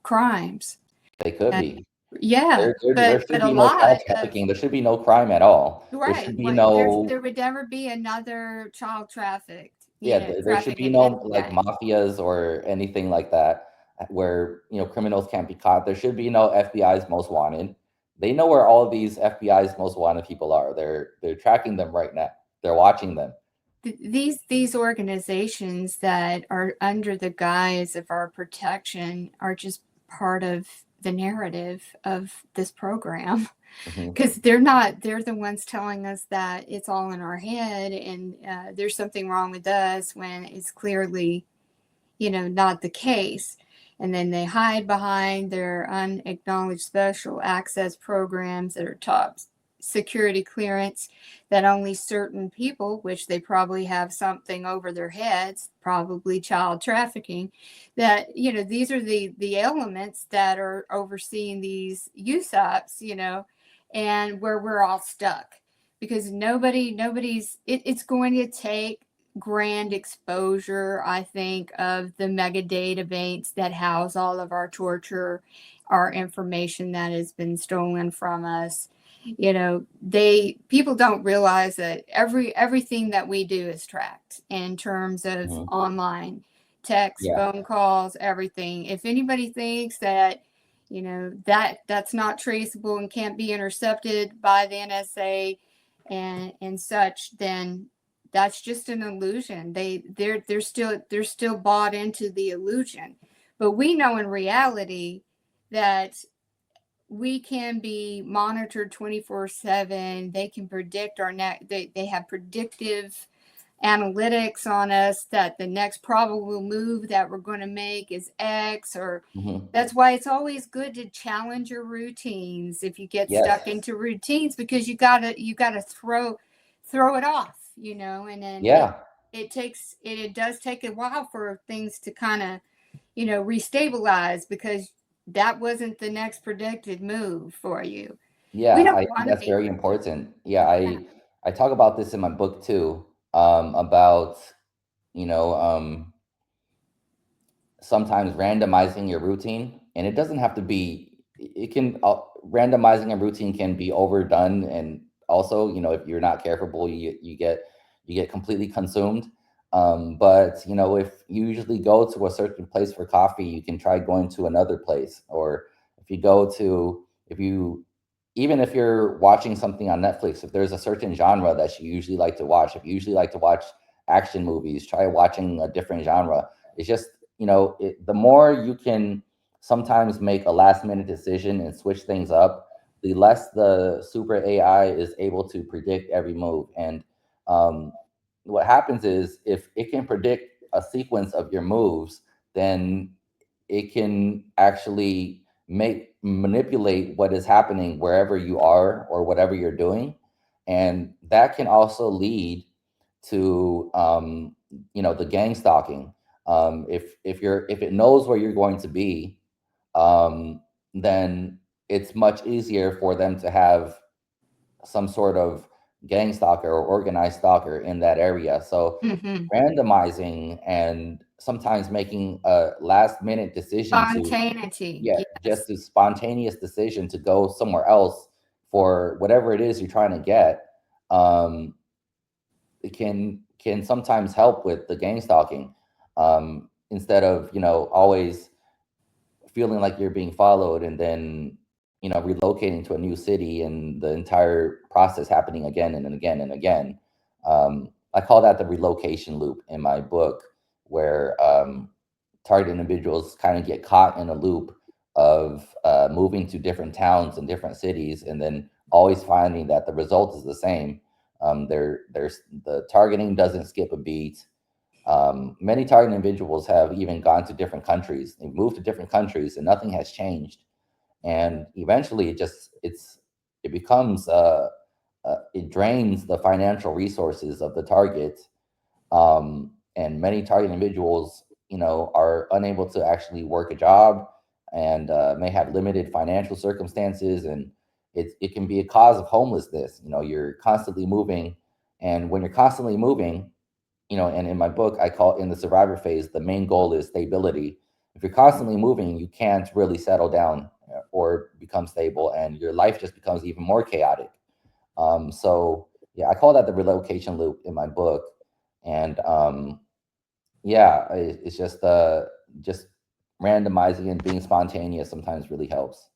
A: crimes.
F: They could be.
A: Yeah,
F: There
A: but
F: should
A: a
F: be no
A: lot
F: child
A: of
F: trafficking. There should be no crime at all. There
A: right,
F: should be
A: like
F: no
A: there would never be another child trafficked,
F: there should be
A: trafficking
F: no like
A: anyway.
F: mafias or anything like that where criminals can't be caught. There should be no FBI's most wanted. They know where all of these FBI's most wanted people are. They're tracking them right now. They're watching them.
A: These organizations that are under the guise of our protection are just part of the narrative of this program, because they're the ones telling us that it's all in our head, and there's something wrong with us when it's clearly not the case. And then they hide behind their unacknowledged special access programs that are top security clearance, that only certain people, which they probably have something over their heads, probably child trafficking, that these are the elements that are overseeing these USOPs, and where we're all stuck, because it's going to take grand exposure, I think, of the mega databanks that house all of our torture, our information that has been stolen from us. People don't realize that everything that we do is tracked in terms of online text, phone calls, everything. If anybody thinks that that's not traceable and can't be intercepted by the NSA and such, then that's just an illusion. They're still bought into the illusion. But we know in reality that we can be monitored 24/7. They can predict they have predictive analytics on us, that the next probable move that we're going to make is X, or that's why it's always good to challenge your routines if you get stuck into routines, because you gotta throw it off, and then it does take a while for things to kind of restabilize, because that wasn't the next predicted move for you.
F: Yeah, I think that's very important. Yeah, I talk about this in my book too, about sometimes randomizing your routine, and it doesn't have to be. It can randomizing a routine can be overdone, and also if you're not careful, you get completely consumed. But if you usually go to a certain place for coffee, you can try going to another place. Or even if you're watching something on Netflix, if there's a certain genre that you usually like to watch, if you usually like to watch action movies, try watching a different genre. It's just the more you can sometimes make a last minute decision and switch things up, the less the super AI is able to predict every move. And what happens is, if it can predict a sequence of your moves, then it can actually manipulate what is happening wherever you are or whatever you're doing. And that can also lead to the gang stalking. If it knows where you're going to be, then it's much easier for them to have some sort of gang stalker or organized stalker in that area. So randomizing and sometimes making a last minute decision
A: Spontaneity.
F: just a spontaneous decision to go somewhere else for whatever it is you're trying to get, it can sometimes help with the gang stalking, instead of always feeling like you're being followed and then relocating to a new city and the entire process happening again and again and again. I call that the relocation loop in my book, where target individuals kind of get caught in a loop of moving to different towns and different cities, and then always finding that the result is the same. There's the targeting doesn't skip a beat. Many target individuals have even gone to different countries. They've moved to different countries and nothing has changed. And eventually it becomes it drains the financial resources of the target. And many target individuals, are unable to actually work a job, and may have limited financial circumstances, and it can be a cause of homelessness. You're constantly moving, and when you're constantly moving, and in my book, I call in the survivor phase, the main goal is stability. If you're constantly moving, you can't really settle down or become stable, and your life just becomes even more chaotic. So yeah, I call that the relocation loop in my book. And it's just randomizing and being spontaneous sometimes really helps.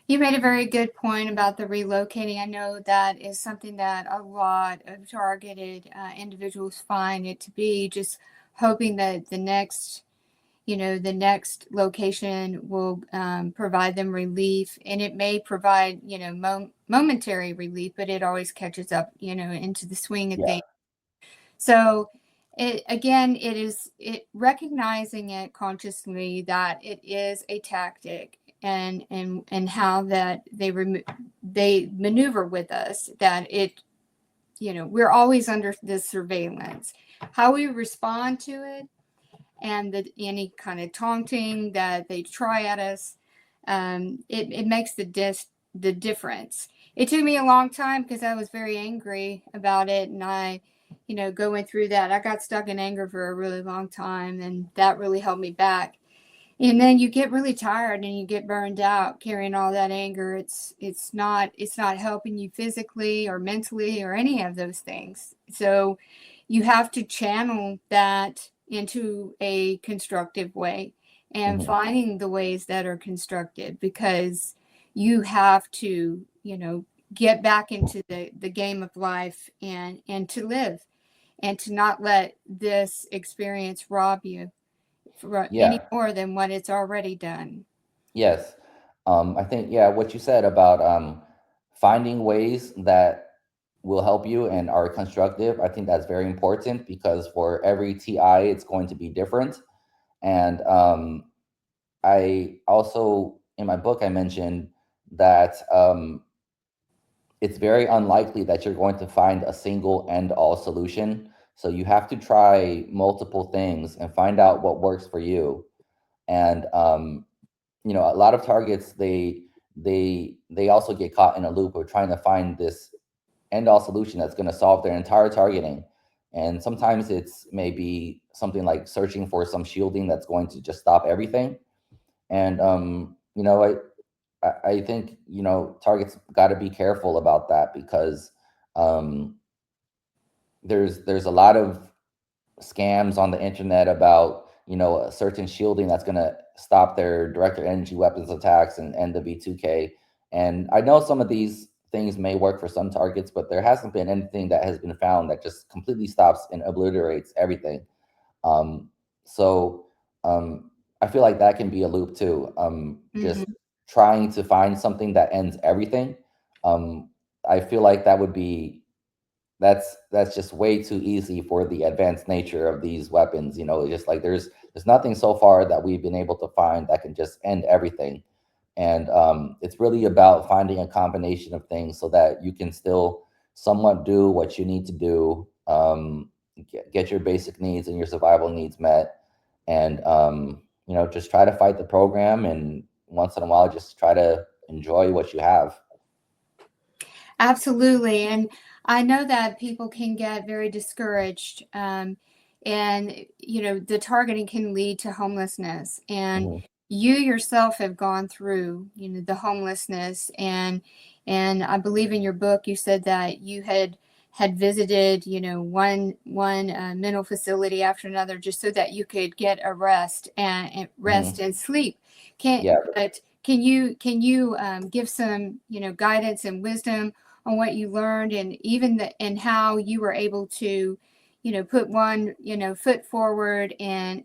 A: You made a very good point about the relocating. I know that is something that a lot of targeted individuals find it to be, just hoping that the next location will provide them relief, and it may provide, momentary relief, but it always catches up, into the swing of things. So it is recognizing it consciously that it is a tactic, and how that they maneuver with us, that we're always under this surveillance. How we respond to it, and any kind of taunting that they try at us, it makes the difference. It took me a long time because I was very angry about it, and I going through that, I got stuck in anger for a really long time, and that really held me back. And then you get really tired and you get burned out carrying all that anger. It's not helping you physically or mentally or any of those things. So you have to channel that into a constructive way, and finding the ways that are constructive, because you have to, get back into the game of life, and to live, and to not let this experience rob you any more than what it's already done.
F: Yes. I think, what you said about finding ways that will help you and are constructive, I think that's very important, because for every TI, it's going to be different. And I also, in my book, I mentioned that it's very unlikely that you're going to find a single end-all solution. So you have to try multiple things and find out what works for you. And a lot of targets, they also get caught in a loop of trying to find this end-all solution that's going to solve their entire targeting. And sometimes it's maybe something like searching for some shielding that's going to just stop everything. And I think targets got to be careful about that, because there's a lot of scams on the internet about a certain shielding that's going to stop their directed energy weapons attacks and NW2K. And I know some of these things may work for some targets, but there hasn't been anything that has been found that just completely stops and obliterates everything. So I feel like that can be a loop too. Just trying to find something that ends everything. I feel like that would be, that's just way too easy for the advanced nature of these weapons. You know, just like there's nothing so far that we've been able to find that can just end everything. And it's really about finding a combination of things so that you can still somewhat do what you need to do, get your basic needs and your survival needs met, and you know, just try to fight the program, and once in a while just try to enjoy what you have.
A: Absolutely. And I know that people can get very discouraged. And, you know, the targeting can lead to homelessness. And you yourself have gone through, you know, the homelessness. And I believe in your book, you said that you had visited, you know, one mental facility after another just so that you could get a rest and rest and sleep. But can you give some, you know, guidance and wisdom on what you learned, and even and how you were able to, you know, put one, you know, foot forward and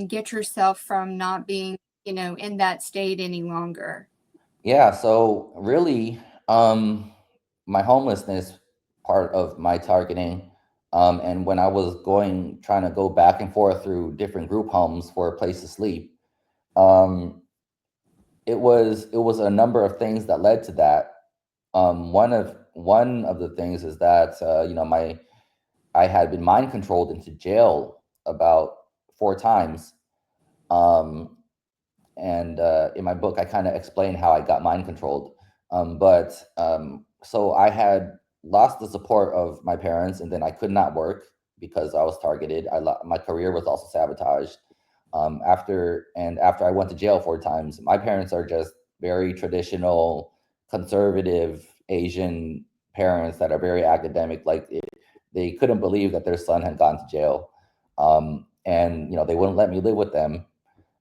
A: get yourself from not being, you know, in that state any longer?
F: Yeah, so really, my homelessness part of my targeting, and when I was trying to go back and forth through different group homes for a place to sleep, it was a number of things that led to that. One of the things is that you know, I had been mind controlled into jail about 4 times. Um, and in my book, I kind of explain how I got mind controlled. So I had lost the support of my parents, and then I could not work because I was targeted. My career was also sabotaged. After I went to jail 4 times, my parents are just very traditional, conservative Asian parents that are very academic. They couldn't believe that their son had gone to jail, and you know, they wouldn't let me live with them.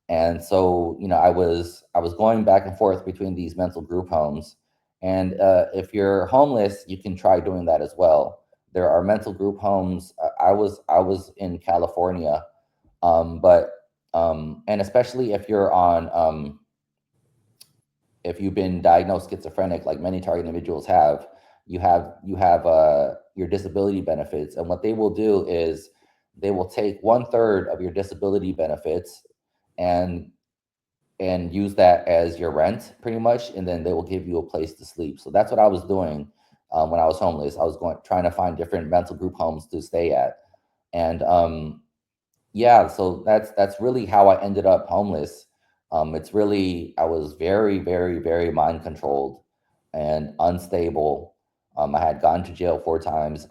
F: And so, you know, I was going back and forth between these mental group homes. And if you're homeless, you can try doing that as well. There are mental group homes. I was in California, and especially if you're on, if you've been diagnosed schizophrenic, like many target individuals have, you have your disability benefits. And what they will do is they will take 1/3 of your disability benefits and use that as your rent pretty much, and then they will give you a place to sleep. So that's what I was doing when I was homeless. I was trying to find different mental group homes to stay at. And yeah, so that's really how I ended up homeless. It's really, I was very, very, very mind controlled and unstable. I had gone to jail 4 times.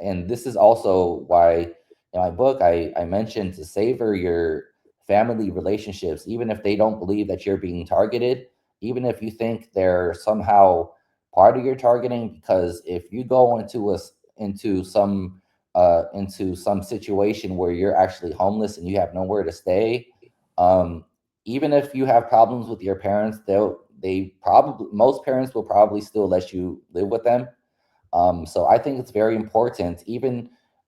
F: And this is also why in my book I mentioned to savor your family relationships, even if they don't believe that you're being targeted, even if you think they're somehow part of your targeting. Because if you go into some situation where you're actually homeless and you have nowhere to stay, even if you have problems with your parents, most parents will probably still let you live with them. So I think it's very important,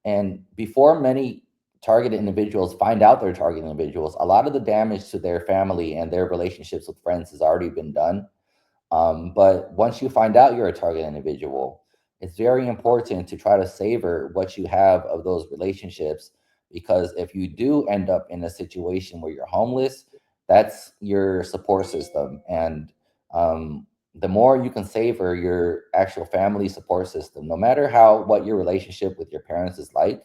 F: and before many targeted individuals find out they're targeted individuals, a lot of the damage to their family and their relationships with friends has already been done. But once you find out you're a target individual, it's very important to try to savor what you have of those relationships, because if you do end up in a situation where you're homeless, that's your support system. And the more you can savor your actual family support system, no matter what your relationship with your parents is like,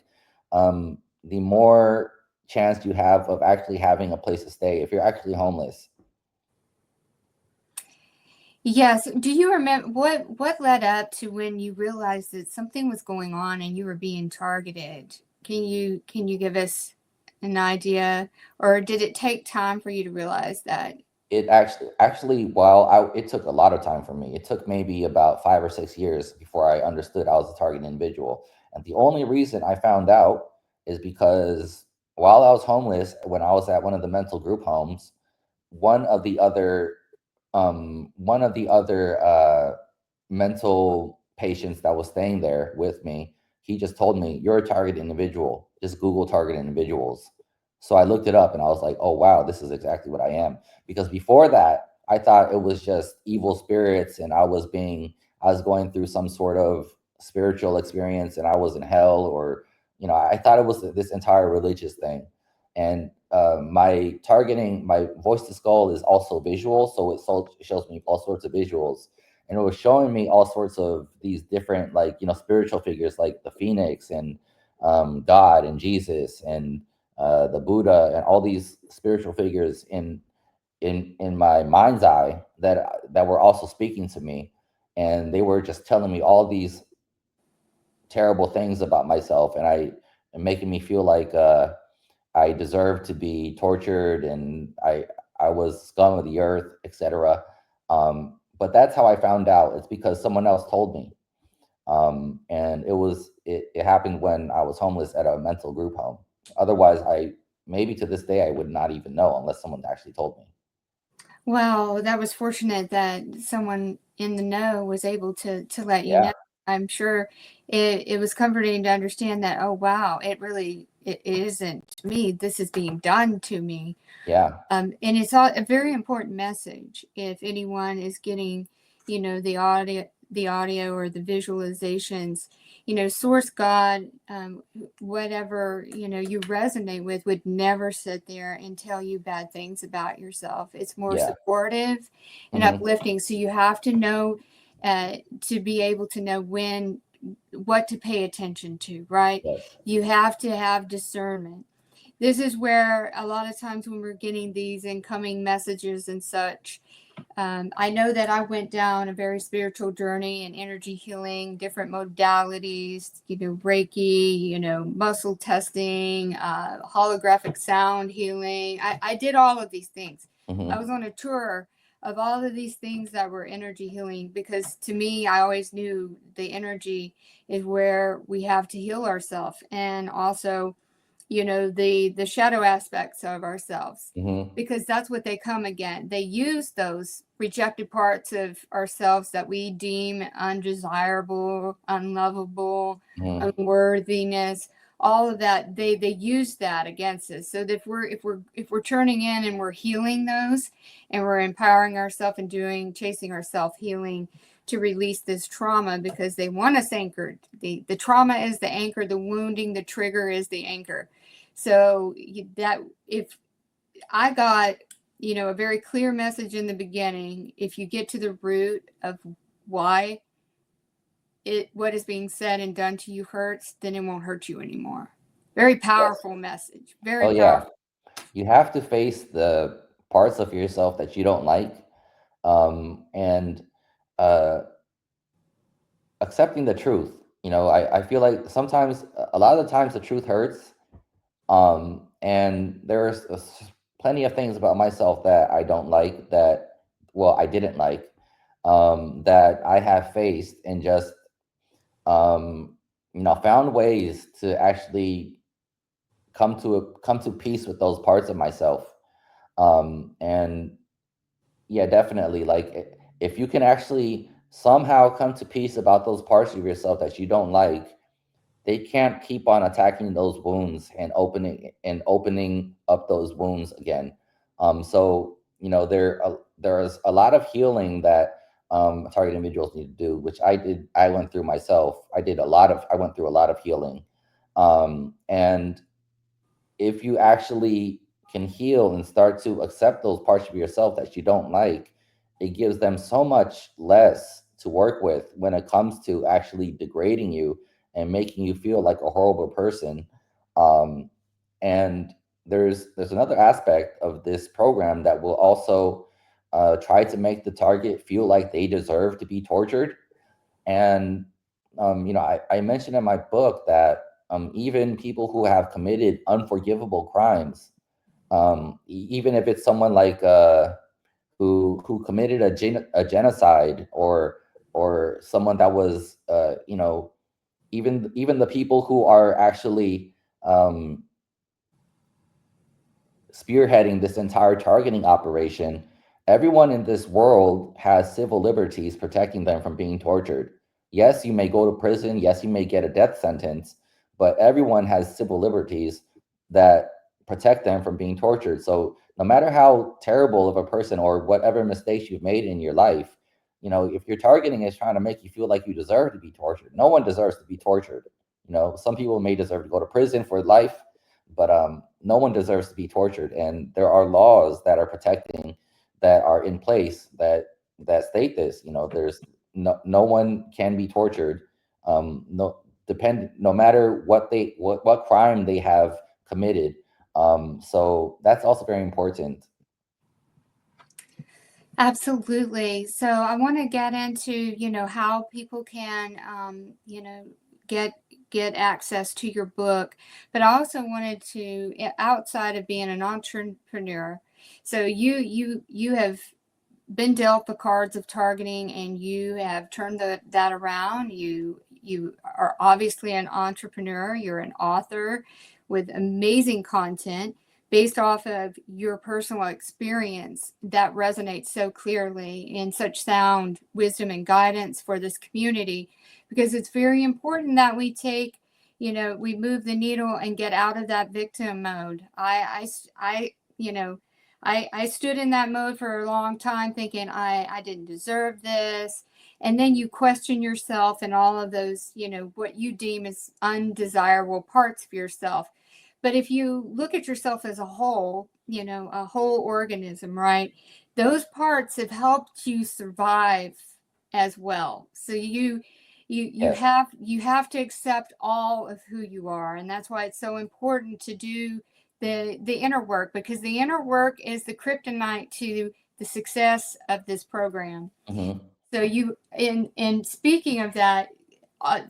F: the more chance you have of actually having a place to stay if you're actually homeless.
A: Yes. Do you remember what led up to when you realized that something was going on and you were being targeted? Can you give us an idea, or did it take time for you to realize that?
F: It it took a lot of time for me. It took maybe about 5 or 6 years before I understood I was a target individual. And the only reason I found out is because while I was homeless, when I was at one of the mental group homes, one of the other mental patients that was staying there with me, he just told me, "You're a target individual. Just Google target individuals." So I looked it up and I was like, "Oh wow, this is exactly what I am." Because before that, I thought it was just evil spirits, and I was going through some sort of spiritual experience, and I was in hell, or I thought it was this entire religious thing. And my voice to skull is also visual, so it shows me all sorts of visuals, and it was showing me all sorts of these different, like, spiritual figures, like the Phoenix, and God, and Jesus, and the Buddha, and all these spiritual figures in my mind's eye that were also speaking to me, and they were just telling me all these terrible things about myself, and making me feel like I deserved to be tortured, and I was scum of the earth, etc. But that's how I found out. It's because someone else told me, and it happened when I was homeless at a mental group home. Otherwise, maybe to this day I would not even know unless someone actually told me.
A: Well, that was fortunate that someone in the know was able to let you know. I'm sure it was comforting to understand that, oh, wow, it isn't me. This is being done to me.
F: Yeah.
A: And it's a very important message. If anyone is getting, the audio or the visualizations, source God, whatever, you resonate with, would never sit there and tell you bad things about yourself. It's more supportive and uplifting. So you have to know, to be able to know what to pay attention to, right?
F: Yes.
A: You have to have discernment. This is where a lot of times when we're getting these incoming messages and such, I know that I went down a very spiritual journey in energy healing, different modalities, Reiki, muscle testing, holographic sound healing. I did all of these things. I was on a tour of all of these things that were energy healing, because to me, I always knew the energy is where we have to heal ourselves, and also the shadow aspects of ourselves, because that's what they come again. They use those rejected parts of ourselves that we deem undesirable, unlovable, unworthiness, all of that. They use that against us. So that if we're turning in and we're healing those, and we're empowering ourselves and chasing our self healing to release this trauma, because they want us anchored. The trauma is the anchor, the wounding, the trigger is the anchor. So that if I got, a very clear message in the beginning, if you get to the root of why what is being said and done to you hurts, then it won't hurt you anymore. Very powerful message. Very powerful.
F: You have to face the parts of yourself that you don't like, and accepting the truth. I feel like sometimes, a lot of the times, the truth hurts. And there's plenty of things about myself that I don't like, I didn't like, that I have faced, and just, found ways to actually come to peace with those parts of myself. And yeah, definitely, like, if you can actually somehow come to peace about those parts of yourself that you don't like, they can't keep on attacking those wounds and opening up those wounds again. So there's a lot of healing that target individuals need to do, which I did. I went through myself. I went through a lot of healing, and if you actually can heal and start to accept those parts of yourself that you don't like, it gives them so much less to work with when it comes to actually degrading you and making you feel like a horrible person. And there's another aspect of this program that will also try to make the target feel like they deserve to be tortured. And I mentioned in my book that even people who have committed unforgivable crimes, even if it's someone like who committed a genocide, or someone that was even the people who are actually spearheading this entire targeting operation, everyone in this world has civil liberties protecting them from being tortured. Yes, you may go to prison. Yes, you may get a death sentence, but everyone has civil liberties that protect them from being tortured. So no matter how terrible of a person or whatever mistakes you've made in your life, you know, if your targeting is trying to make you feel like you deserve to be tortured, no one deserves to be tortured. You know, some people may deserve to go to prison for life, but no one deserves to be tortured. And there are laws that are protecting, that are in place that state this. You know, there's no one can be tortured. No matter what crime they have committed. So that's also very important.
A: Absolutely. So I want to get into, you know, how people can, you know, get access to your book, but I also wanted to, outside of being an entrepreneur, so you have been dealt the cards of targeting, and you have turned that around. You are obviously an entrepreneur. You're an author with amazing content based off of your personal experience that resonates so clearly, in such sound wisdom and guidance for this community, because it's very important that we take, you know, we move the needle and get out of that victim mode. I you know, I stood in that mode for a long time thinking I didn't deserve this. And then you question yourself and all of those, you know, what you deem as undesirable parts of yourself. But if you look at yourself as a whole, you know, a whole organism, right? Those parts have helped you survive as well. So you
F: Yes.
A: have to accept all of who you are. And that's why it's so important to do the inner work, because the inner work is the kryptonite to the success of this program.
F: Mm-hmm.
A: So you, in speaking of that,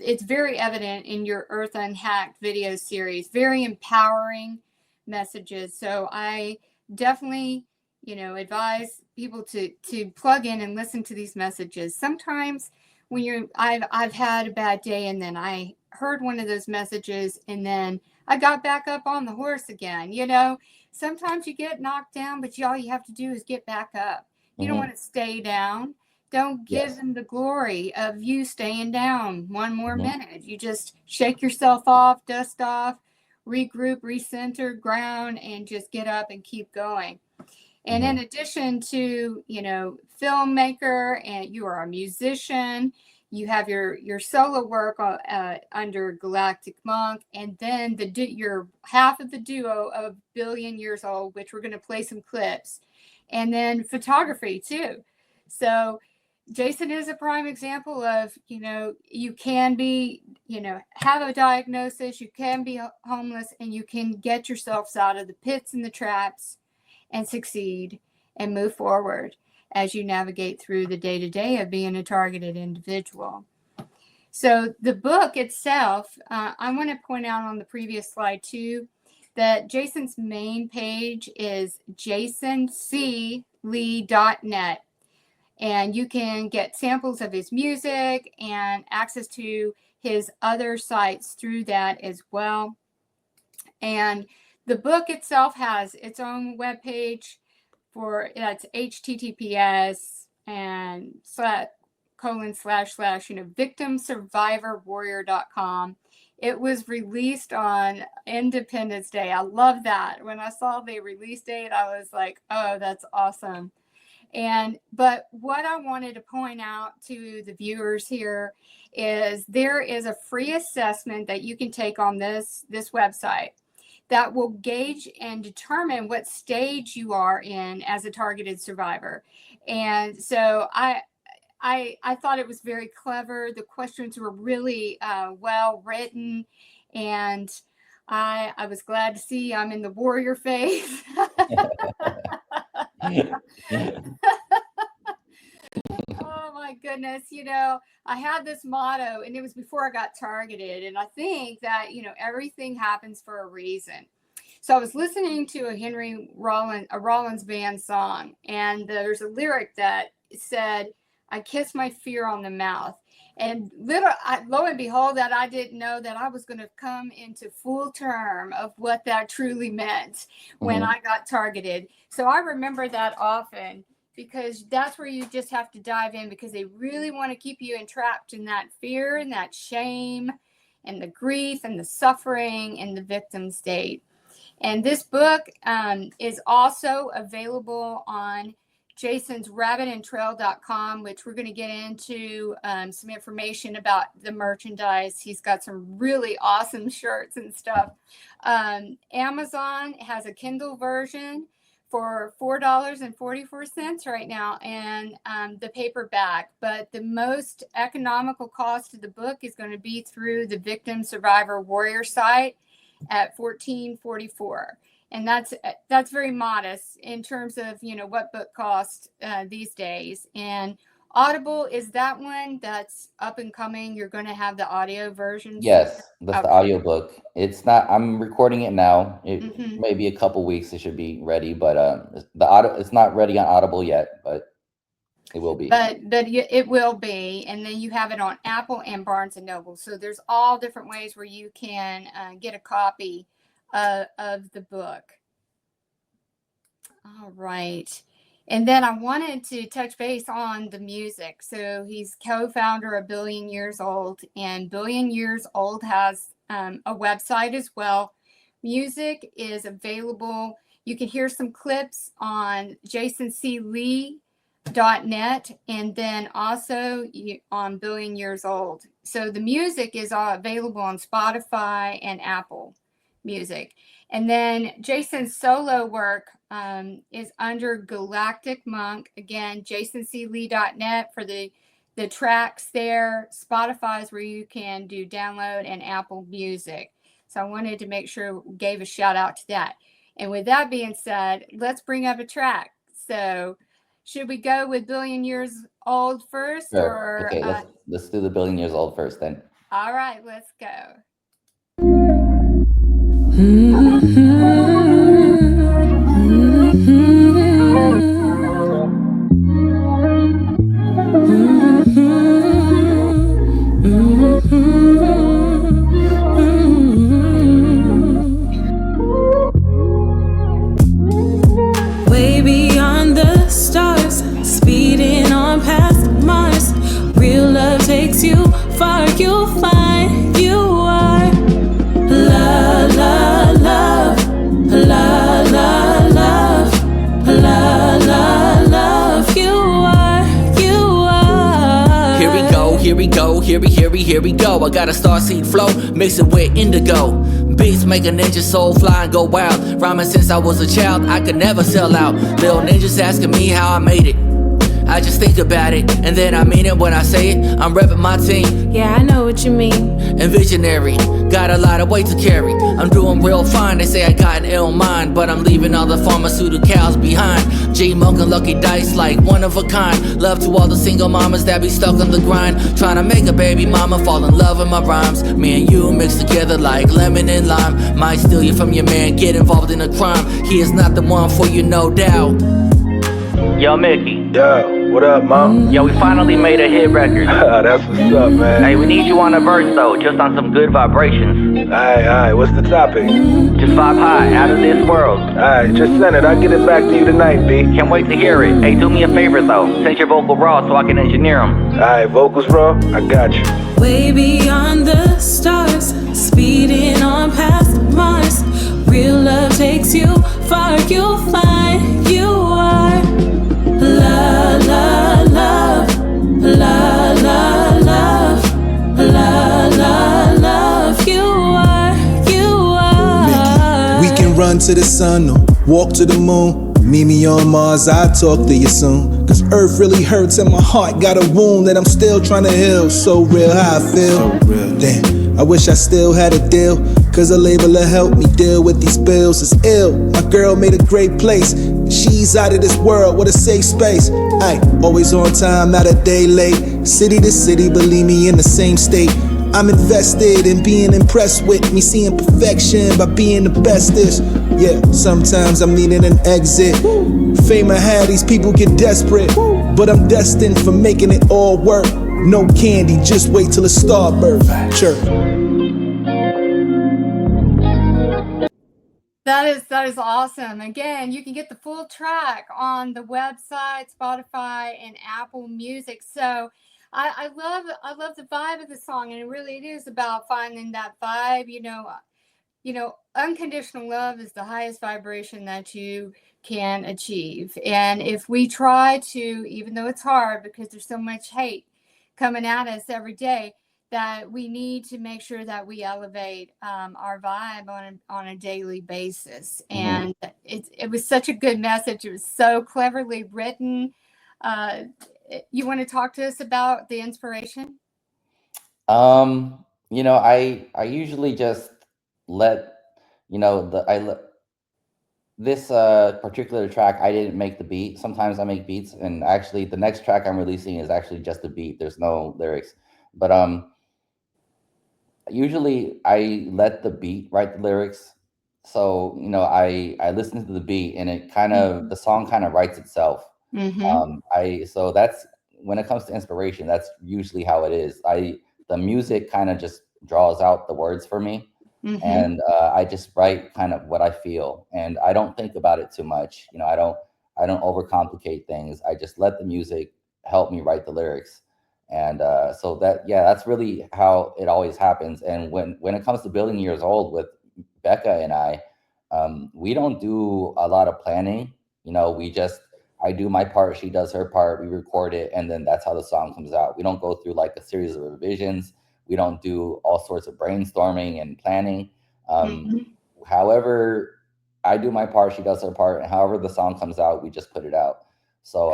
A: it's very evident in your Earth Unhacked video series, very empowering messages. So I definitely, you know, advise people to plug in and listen to these messages. Sometimes when I've had a bad day, and then I heard one of those messages, and then I got back up on the horse again. You know, sometimes you get knocked down, but all you have to do is get back up. You don't want to stay down. Don't give them the glory of you staying down one more minute. You just shake yourself off, dust off, regroup, recenter, ground, and just get up and keep going. And in addition to, you know, filmmaker, and you are a musician, you have your solo work under Galactic Monk, and then your half of the duo of Billion Years Old, which we're going to play some clips, and then photography too. So Jason is a prime example of, you know, you can be, you know, have a diagnosis, you can be homeless, and you can get yourselves out of the pits and the traps and succeed and move forward as you navigate through the day-to-day of being a targeted individual. So the book itself, I want to point out on the previous slide too, that Jason's main page is jasonclee.net. And you can get samples of his music and access to his other sites through that as well. And the book itself has its own webpage that's https and / victimsurvivorwarrior.com. It was released on Independence Day. I love that. When I saw the release date, I was like, oh, that's awesome. But what I wanted to point out to the viewers here is there is a free assessment that you can take on this website that will gauge and determine what stage you are in as a targeted survivor. And so I thought it was very clever. The questions were really well written, and I was glad to see I'm in the warrior phase. Oh my goodness. You know, I had this motto, and it was before I got targeted. And I think that, you know, everything happens for a reason. So I was listening to a Rollins band song, and there's a lyric that said, I kiss my fear on the mouth. And lo and behold, that I didn't know that I was going to come into full term of what that truly meant when I got targeted. So I remember that often, because that's where you just have to dive in, because they really want to keep you entrapped in that fear and that shame and the grief and the suffering and the victim state. And this book is also available on Jason's rabbitandtrail.com, which we're going to get into some information about the merchandise. He's got some really awesome shirts and stuff. Amazon has a Kindle version for $4.44 right now, and the paperback. But the most economical cost of the book is going to be through the Victim Survivor Warrior site at $14.44. And that's very modest in terms of, you know, what book costs these days. And Audible is that one that's up and coming. You're going to have the audio version.
F: Yes, that's the audiobook. It's not, I'm recording it now. It maybe a couple weeks it should be ready, but it's not ready on Audible yet, but it will be.
A: But it will be. And then you have it on Apple and Barnes and Noble. So there's all different ways where you can get a copy of the book. All right. And then I wanted to touch base on the music. So he's co-founder of Billion Years Old, and Billion Years Old has a website as well. Music is available. You can hear some clips on jasonclee.net and then also on Billion Years Old. So the music is available on Spotify and Apple Music. And then Jason's solo work is under Galactic Monk. Again, jasonclee.net for the tracks there. Spotify is where you can do download, and Apple Music. So I wanted to make sure we gave a shout out to that. And with that being said, let's bring up a track. So should we go with Billion Years Old first?
F: Sure.
A: Or
F: Okay, let's do the Billion Years Old first then.
A: All right, let's go.
G: Way beyond the stars, speeding on past Mars. Real love takes you far, you'll find you are. La la love, la la love, la la love. You are, you are.
H: Here we go, here we go, here we go. I got a starseed flow, mix it with indigo. Beats make a ninja soul fly and go wild. Rhyming since I was a child, I could never sell out. Little ninjas asking me how I made it. I just think about it, and then I mean it when I say it. I'm repping my team.
G: Yeah, I know what you mean.
H: And visionary, got a lot of weight to carry. I'm doing real fine, they say I got an ill mind, but I'm leaving all the pharmaceuticals behind. G-Monk and Lucky Dice like one of a kind. Love to all the single mamas that be stuck on the grind, trying to make a baby mama fall in love with my rhymes. Me and you mix together like lemon and lime. Might steal you from your man, get involved in a crime. He is not the one for you, no doubt.
I: Yo, Mickey.
J: Yo, what up, Mom?
I: Yo, we finally made a hit record.
J: That's what's up, man.
I: Hey, we need you on a verse, though, just on some good vibrations.
J: Alright, what's the topic?
I: Just vibe high, out of this world.
J: Alright, just send it. I'll get it back to you tonight, B.
I: Can't wait to hear it. Hey, do me a favor, though. Send your vocal raw so I can engineer them.
J: Alright, vocals raw? I got you.
G: Way beyond the stars, speeding on past Mars. Real love takes you far, you'll find you are. La la love, la la love, la la love. You are, you are.
K: We can run to the sun or walk to the moon. Meet me on Mars, I'll talk to you soon. Cause Earth really hurts and my heart got a wound that I'm still trying to heal. So real how I feel. Damn, I wish I still had a deal. Cause a label will help me deal with these bills. It's ill, my girl made a great place. She's out of this world, what a safe space. Ay, always on time, not a day late. City to city, believe me, in the same state. I'm invested in being impressed with me, seeing perfection by being the bestest. Yeah, sometimes I'm needing an exit. Fame I had, these people get desperate. But I'm destined for making it all work. No candy, just wait till it start birth. Chirp.
A: That is awesome. Again, you can get the full track on the website, Spotify, and Apple Music. So I love the vibe of the song, and it really is about finding that vibe. You know, unconditional love is the highest vibration that you can achieve. And if we try to, even though it's hard because there's so much hate coming at us every day, that we need to make sure that we elevate our vibe on a daily basis. And it was such a good message. It was so cleverly written. You want to talk to us about the inspiration?
F: I usually just let this particular track, I didn't make the beat. Sometimes I make beats, and actually the next track I'm releasing is actually just a beat. There's no lyrics. But usually I let the beat write the lyrics. So, I listen to the beat, and the song kind of writes itself. So that's when it comes to inspiration, that's usually how it is. The music kind of just draws out the words for me. And I just write kind of what I feel, and I don't think about it too much. I don't overcomplicate things. I just let the music help me write the lyrics. And so that's really how it always happens. And when it comes to building years old with Becca and I, we don't do a lot of planning. I do my part, she does her part, we record it, and then that's how the song comes out. We don't go through like a series of revisions. We don't do all sorts of brainstorming and planning. However, I do my part, she does her part, and however the song comes out, we just put it out. So,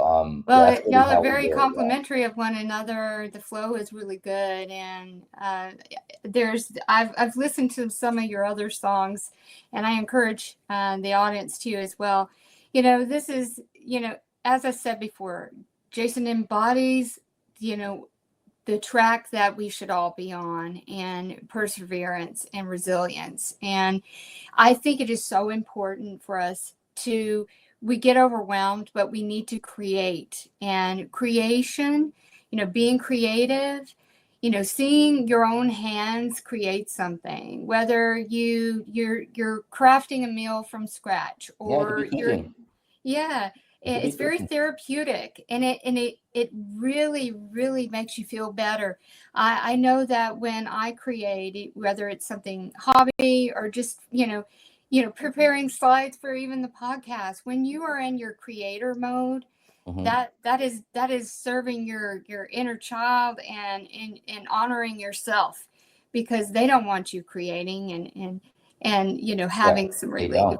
A: well,
F: really
A: y'all are very complimentary of one another. The flow is really good, and I've listened to some of your other songs, and I encourage the audience to as well. This is, as I said before, Jason embodies, the track that we should all be on, and perseverance and resilience. And I think it is so important for us we get overwhelmed, but we need to create. And creation, being creative, seeing your own hands create something, whether you're crafting a meal from scratch, or it's very therapeutic, and it really, really makes you feel better. I know that when I create, whether it's something hobby or just, preparing slides for even the podcast, when you are in your creator mode, that is serving your inner child and honoring yourself, because they don't want you creating and having some relief.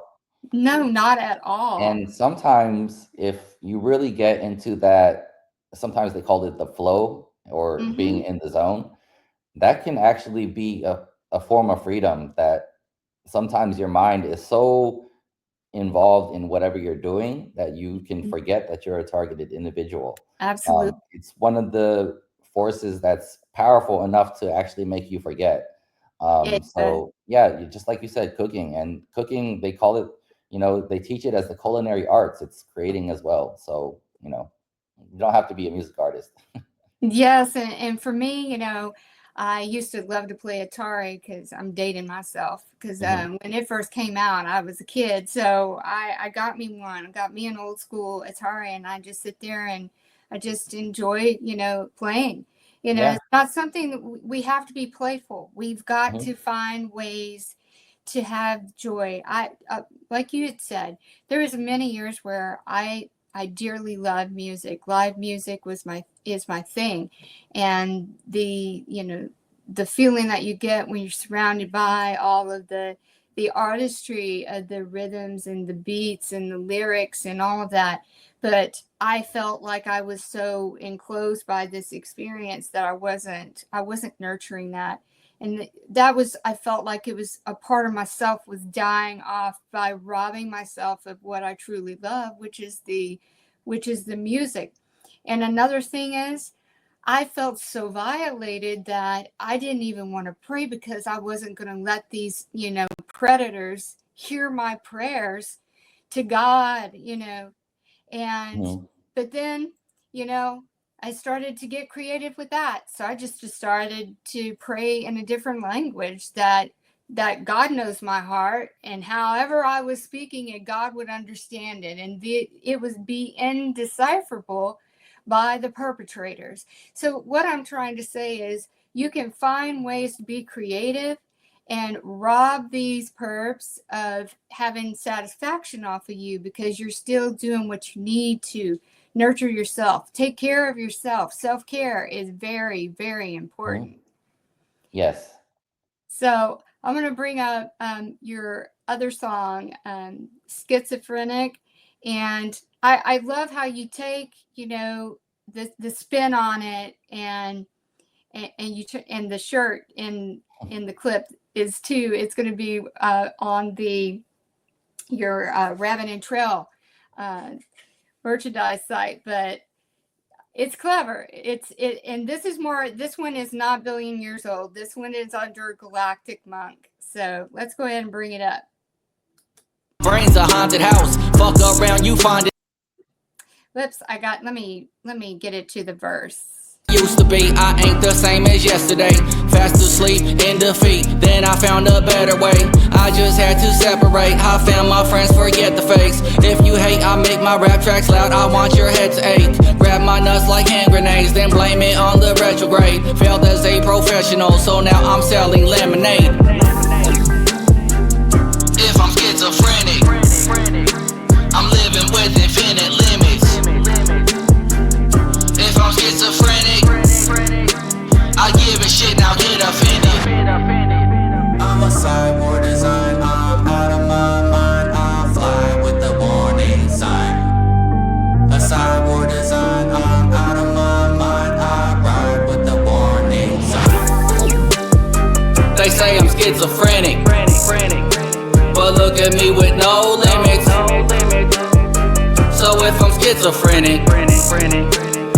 A: No, not at all.
F: And sometimes if you really get into that, sometimes they call it the flow, or being in the zone, that can actually be a form of freedom. That sometimes your mind is so involved in whatever you're doing that you can forget that you're a targeted individual.
A: Absolutely.
F: It's one of the forces that's powerful enough to actually make you forget. Just like you said, cooking, they call it, they teach it as the culinary arts. It's creating as well. So, you don't have to be a music artist.
A: Yes. And for me, I used to love to play Atari, because I'm dating myself, because when it first came out, I was a kid. So I got me one. I got me an old school Atari, and I just sit there and I just enjoy, playing. It's not something that we have to be playful. We've got to find ways to have joy. Like you had said, there was many years where I dearly love music. Live music is my thing. And the feeling that you get when you're surrounded by all of the artistry of the rhythms and the beats and the lyrics and all of that. But I felt like I was so enclosed by this experience that I wasn't nurturing that. And I felt like it was a part of myself was dying off by robbing myself of what I truly love, which is the music. And another thing is, I felt so violated that I didn't even want to pray, because I wasn't going to let these, predators hear my prayers to God, and, but then, I started to get creative with that. So I just started to pray in a different language, that God knows my heart, and however I was speaking it, God would understand it. And it was be indecipherable by the perpetrators. So what I'm trying to say is, you can find ways to be creative and rob these perps of having satisfaction off of you, because you're still doing what you need to nurture yourself. Take care of yourself. Self-care is very, very important.
F: Yes.
A: So I'm going to bring up your other song, Schizophrenic. And I love how you take, you know, the spin on it, and you and the shirt in the clip is too. It's going to be on your Rabbit and Trail merchandise site, but it's clever. And this is more. This one is not billion years old. This one is under Galactic Monk. So let's go ahead and bring it up.
H: Brains a haunted house. Fuck around, you find it.
A: Whoops, let me get it to the verse.
H: Used to be, I ain't the same as yesterday. Fast asleep in defeat, then I found a better way. I just had to separate. I found my friends, forget the fakes. If you hate, I make my rap tracks loud. I want your head to ache. Grab my nuts like hand grenades, then blame it on the retrograde. Failed as a professional, so now I'm selling lemonade. If I'm schizophrenic, I'm living with infinite limits. If I'm schizophrenic, I give a shit, now get offended. I'm a cyborg design, I'm out of my mind, I fly with the warning sign. A cyborg design, I'm out of my mind, I ride with the warning sign. They say I'm schizophrenic, but look at me with no limits. So if I'm schizophrenic,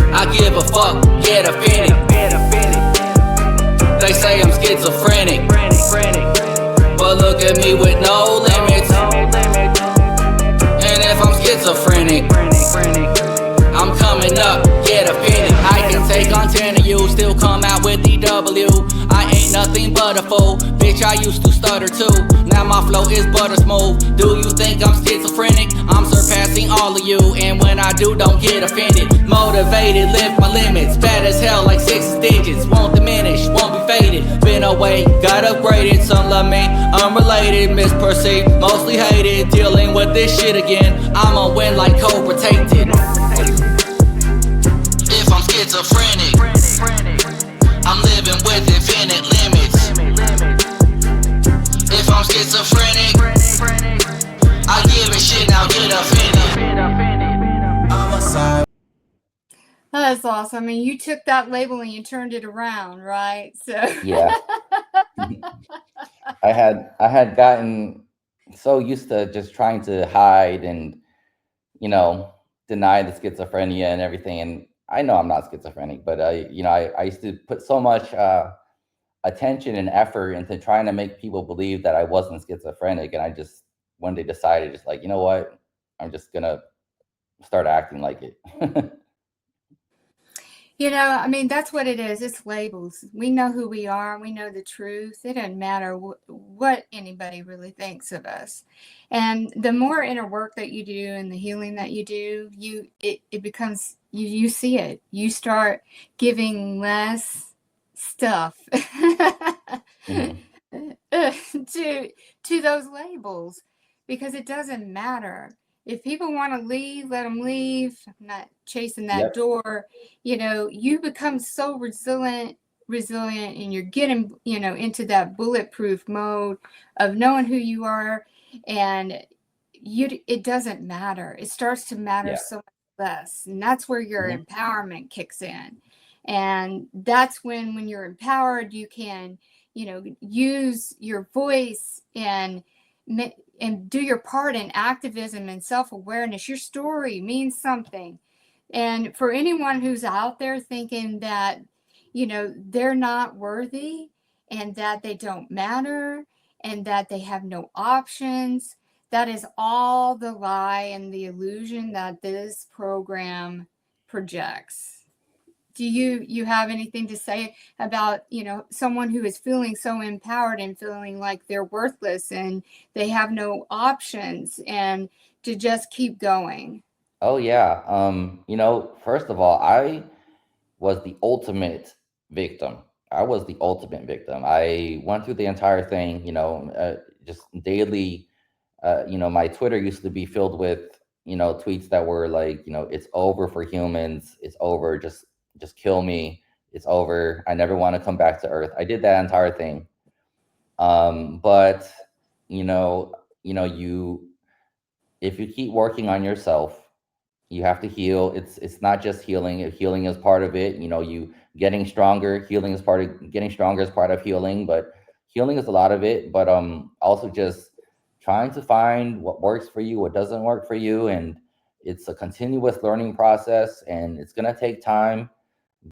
H: I give a fuck, get offended. They say I'm schizophrenic, but look at me with no limits. And if I'm schizophrenic, I'm coming up, get offended. I can take on 10 of you, still come out with DW. I ain't nothing but a fool, bitch, I used to stutter too. Now my flow is butter smooth. Do you think I'm schizophrenic? I'm surpassing all of you, and when I do, don't get offended. Motivated, lift my limits, bad as hell like 6 digits. Won't diminish, won't be faded. Been away, got upgraded, some love me, unrelated, misperceived, mostly hated. Dealing with this shit again, I'ma win like Cobra tainted. If I'm schizophrenic, I'm living with infinite limits. If I'm schizophrenic, I give a shit, now get offended. I'm a side.
A: Oh, that's awesome. I mean, you took that label and you turned it around, right? So
F: Yeah. I had gotten so used to just trying to hide and, you know, deny the schizophrenia and everything. And I know I'm not schizophrenic, but I used to put so much attention and effort into trying to make people believe that I wasn't schizophrenic. And I just one day decided, just like, you know what, I'm just gonna start acting like it.
A: You know, I mean, that's what it is. It's labels. We know who we are. We know the truth. It doesn't matter what anybody really thinks of us. And the more inner work that you do and the healing that you do, it becomes, you see it. You start giving less stuff to those labels, because it doesn't matter. If people want to leave, let them leave. I'm not chasing that door. You know, you become so resilient, and you're getting, you know, into that bulletproof mode of knowing who you are, and it doesn't matter. It starts to matter so much less, and that's where your empowerment kicks in. And that's when you're empowered, you can, you know, use your voice and do your part in activism and self-awareness. Your story means something. And for anyone who's out there thinking that, you know, they're not worthy and that they don't matter and that they have no options, that is all the lie and the illusion that this program projects. Do you have anything to say about, you know, someone who is feeling so empowered and feeling like they're worthless and they have no options, and to just keep going?
F: Oh yeah. You know, first of all, I was the ultimate victim. I was the ultimate victim. I went through the entire thing, just daily. My Twitter used to be filled with, tweets that were like, it's over for humans. It's over. Just kill me. It's over. I never want to come back to Earth. I did that entire thing. But you if you keep working on yourself, you have to heal. It's not just healing. Healing is part of it. You getting stronger. Healing is part of getting stronger is part of healing, but healing is a lot of it. But also just trying to find what works for you, what doesn't work for you, and it's a continuous learning process, and it's gonna take time.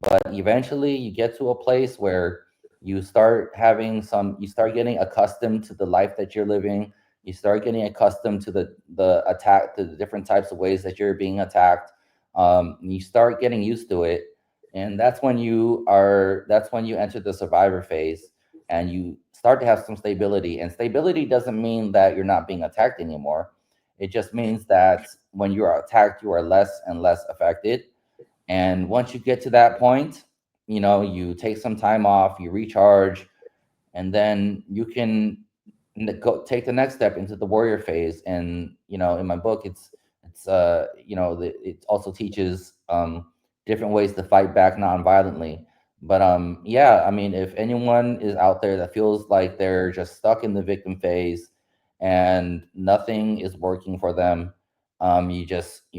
F: But eventually, you get to a place where you start getting accustomed to the life that you're living. You start getting accustomed to the attack, to the different types of ways that you're being attacked. You start getting used to it, and that's when you enter the survivor phase, and you start to have some stability. And stability doesn't mean that you're not being attacked anymore. It just means that when you are attacked, you are less and less affected. And once you get to that point, you take some time off, you recharge, and then you can go take the next step into the warrior phase. And in my book, it also teaches different ways to fight back non-violently. But yeah, I mean, if anyone is out there that feels like they're just stuck in the victim phase and nothing is working for them, you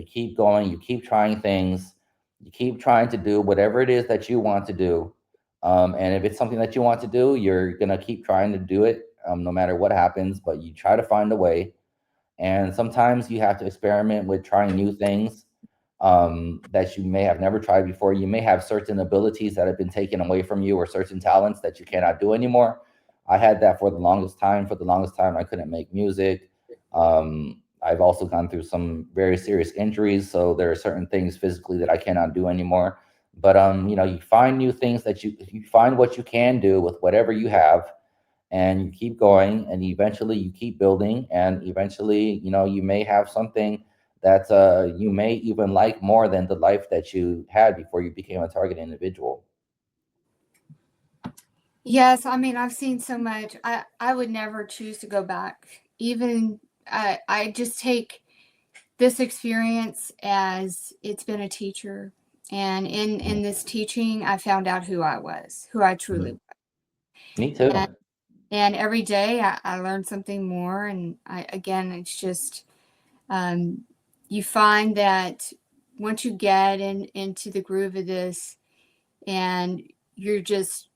F: keep going, you keep trying things, you keep trying to do whatever it is that you want to do. And if it's something that you want to do, you're going to keep trying to do it, no matter what happens, but you try to find a way. And sometimes you have to experiment with trying new things that you may have never tried before. You may have certain abilities that have been taken away from you, or certain talents that you cannot do anymore. I had that for the longest time. For the longest time, I couldn't make music. I've also gone through some very serious injuries, so there are certain things physically that I cannot do anymore. But you find new things that you find what you can do with whatever you have, and you keep going, and eventually you keep building, and eventually you may have something that you may even like more than the life that you had before you became a target individual.
A: Yes, I mean, I've seen so much. I would never choose to go back. Even I just take this experience as it's been a teacher. And in this teaching, I found out who I was, who I truly was.
F: Me too.
A: And every day I learned something more. And it's just, you find that once you get into the groove of this, and you just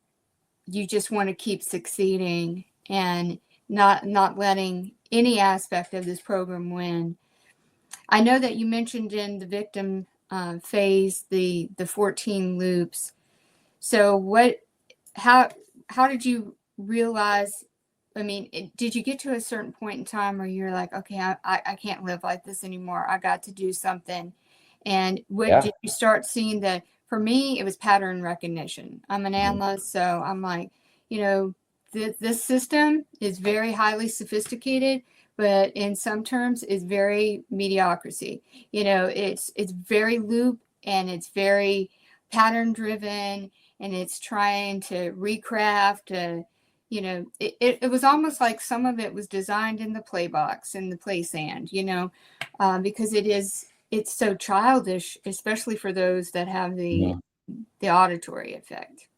A: want to keep succeeding and not letting any aspect of this program win. I know that you mentioned in the victim phase the 14 loops. So how did you realize? I mean, did you get to a certain point in time where you're like, okay, I can't live like this anymore. I got to do something. And did you start seeing that? For me, it was pattern recognition. I'm an analyst, so I'm like, this system is very highly sophisticated, but in some terms is very mediocrity. It's very loop, and it's very pattern driven, and it's trying to recraft. It was almost like some of it was designed in the play box, in the play sand, because it's so childish, especially for those that have the auditory effect.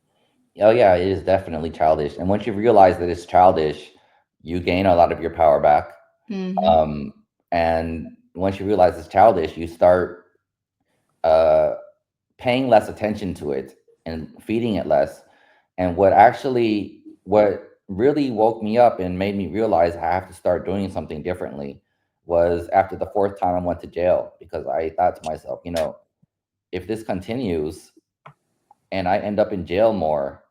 F: Oh yeah, it is definitely childish. And once you realize that it's childish, you gain a lot of your power back.
A: Mm-hmm.
F: And once you realize it's childish, you start paying less attention to it and feeding it less. And what really woke me up and made me realize I have to start doing something differently was after the fourth time I went to jail, because I thought to myself, if this continues and I end up in jail more,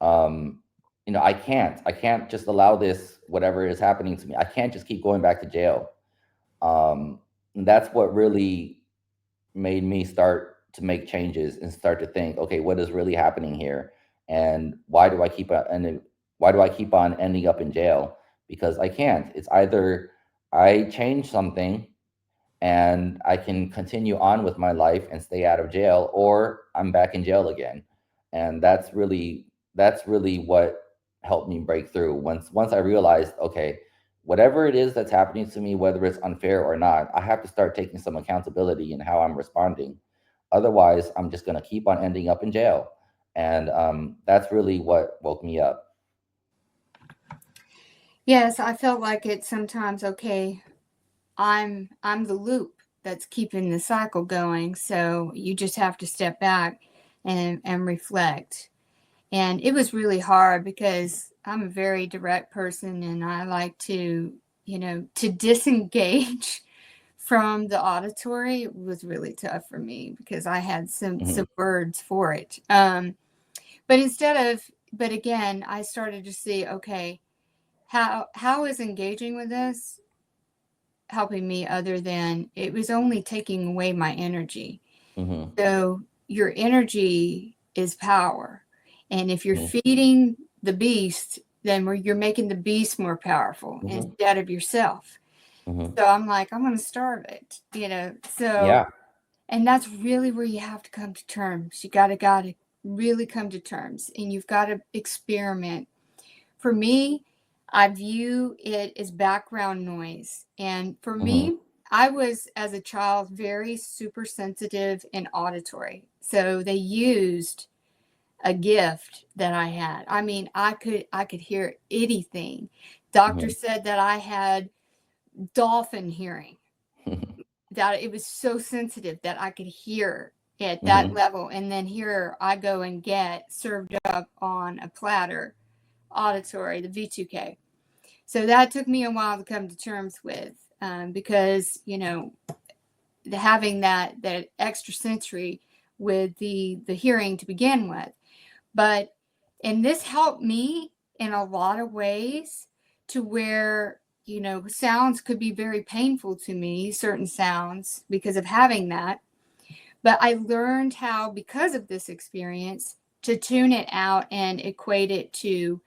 F: I can't just allow this, whatever is happening to me. I can't just keep going back to jail. And that's what really made me start to make changes and start to think, okay, what is really happening here? And why do I keep on ending up in jail? Because I can't. It's either I change something and I can continue on with my life and stay out of jail, or I'm back in jail again. And that's that's really what helped me break through. Once I realized, okay, whatever it is that's happening to me, whether it's unfair or not, I have to start taking some accountability in how I'm responding. Otherwise, I'm just going to keep on ending up in jail. And that's really what woke me up.
A: Yes, I felt like it sometimes. Okay, I'm the loop that's keeping the cycle going. So you just have to step back and reflect. And it was really hard because I'm a very direct person, and I like to, to disengage from the auditory was really tough for me because I had some words for it. But again, I started to see, okay, how is engaging with this helping me, other than it was only taking away my energy. So your energy is power. And if you're feeding the beast, then you're making the beast more powerful instead of yourself. So I'm like, I'm going to starve it, So,
F: Yeah.
A: And that's really where you have to come to terms. You got to really come to terms, and you've got to experiment. For me, I view it as background noise. And for me, I was, as a child, very super sensitive and auditory. So they used a gift that I had. I mean, I could hear anything. Doctor said that I had dolphin hearing, that it was so sensitive that I could hear at that level. And then here I go and get served up on a platter Auditory, the V2K. So that took me a while to come to terms with, because having that extra sensory with the hearing to begin with. And this helped me in a lot of ways, to where sounds could be very painful to me, certain sounds, because of having that. But I learned how, because of this experience, to tune it out and equate it to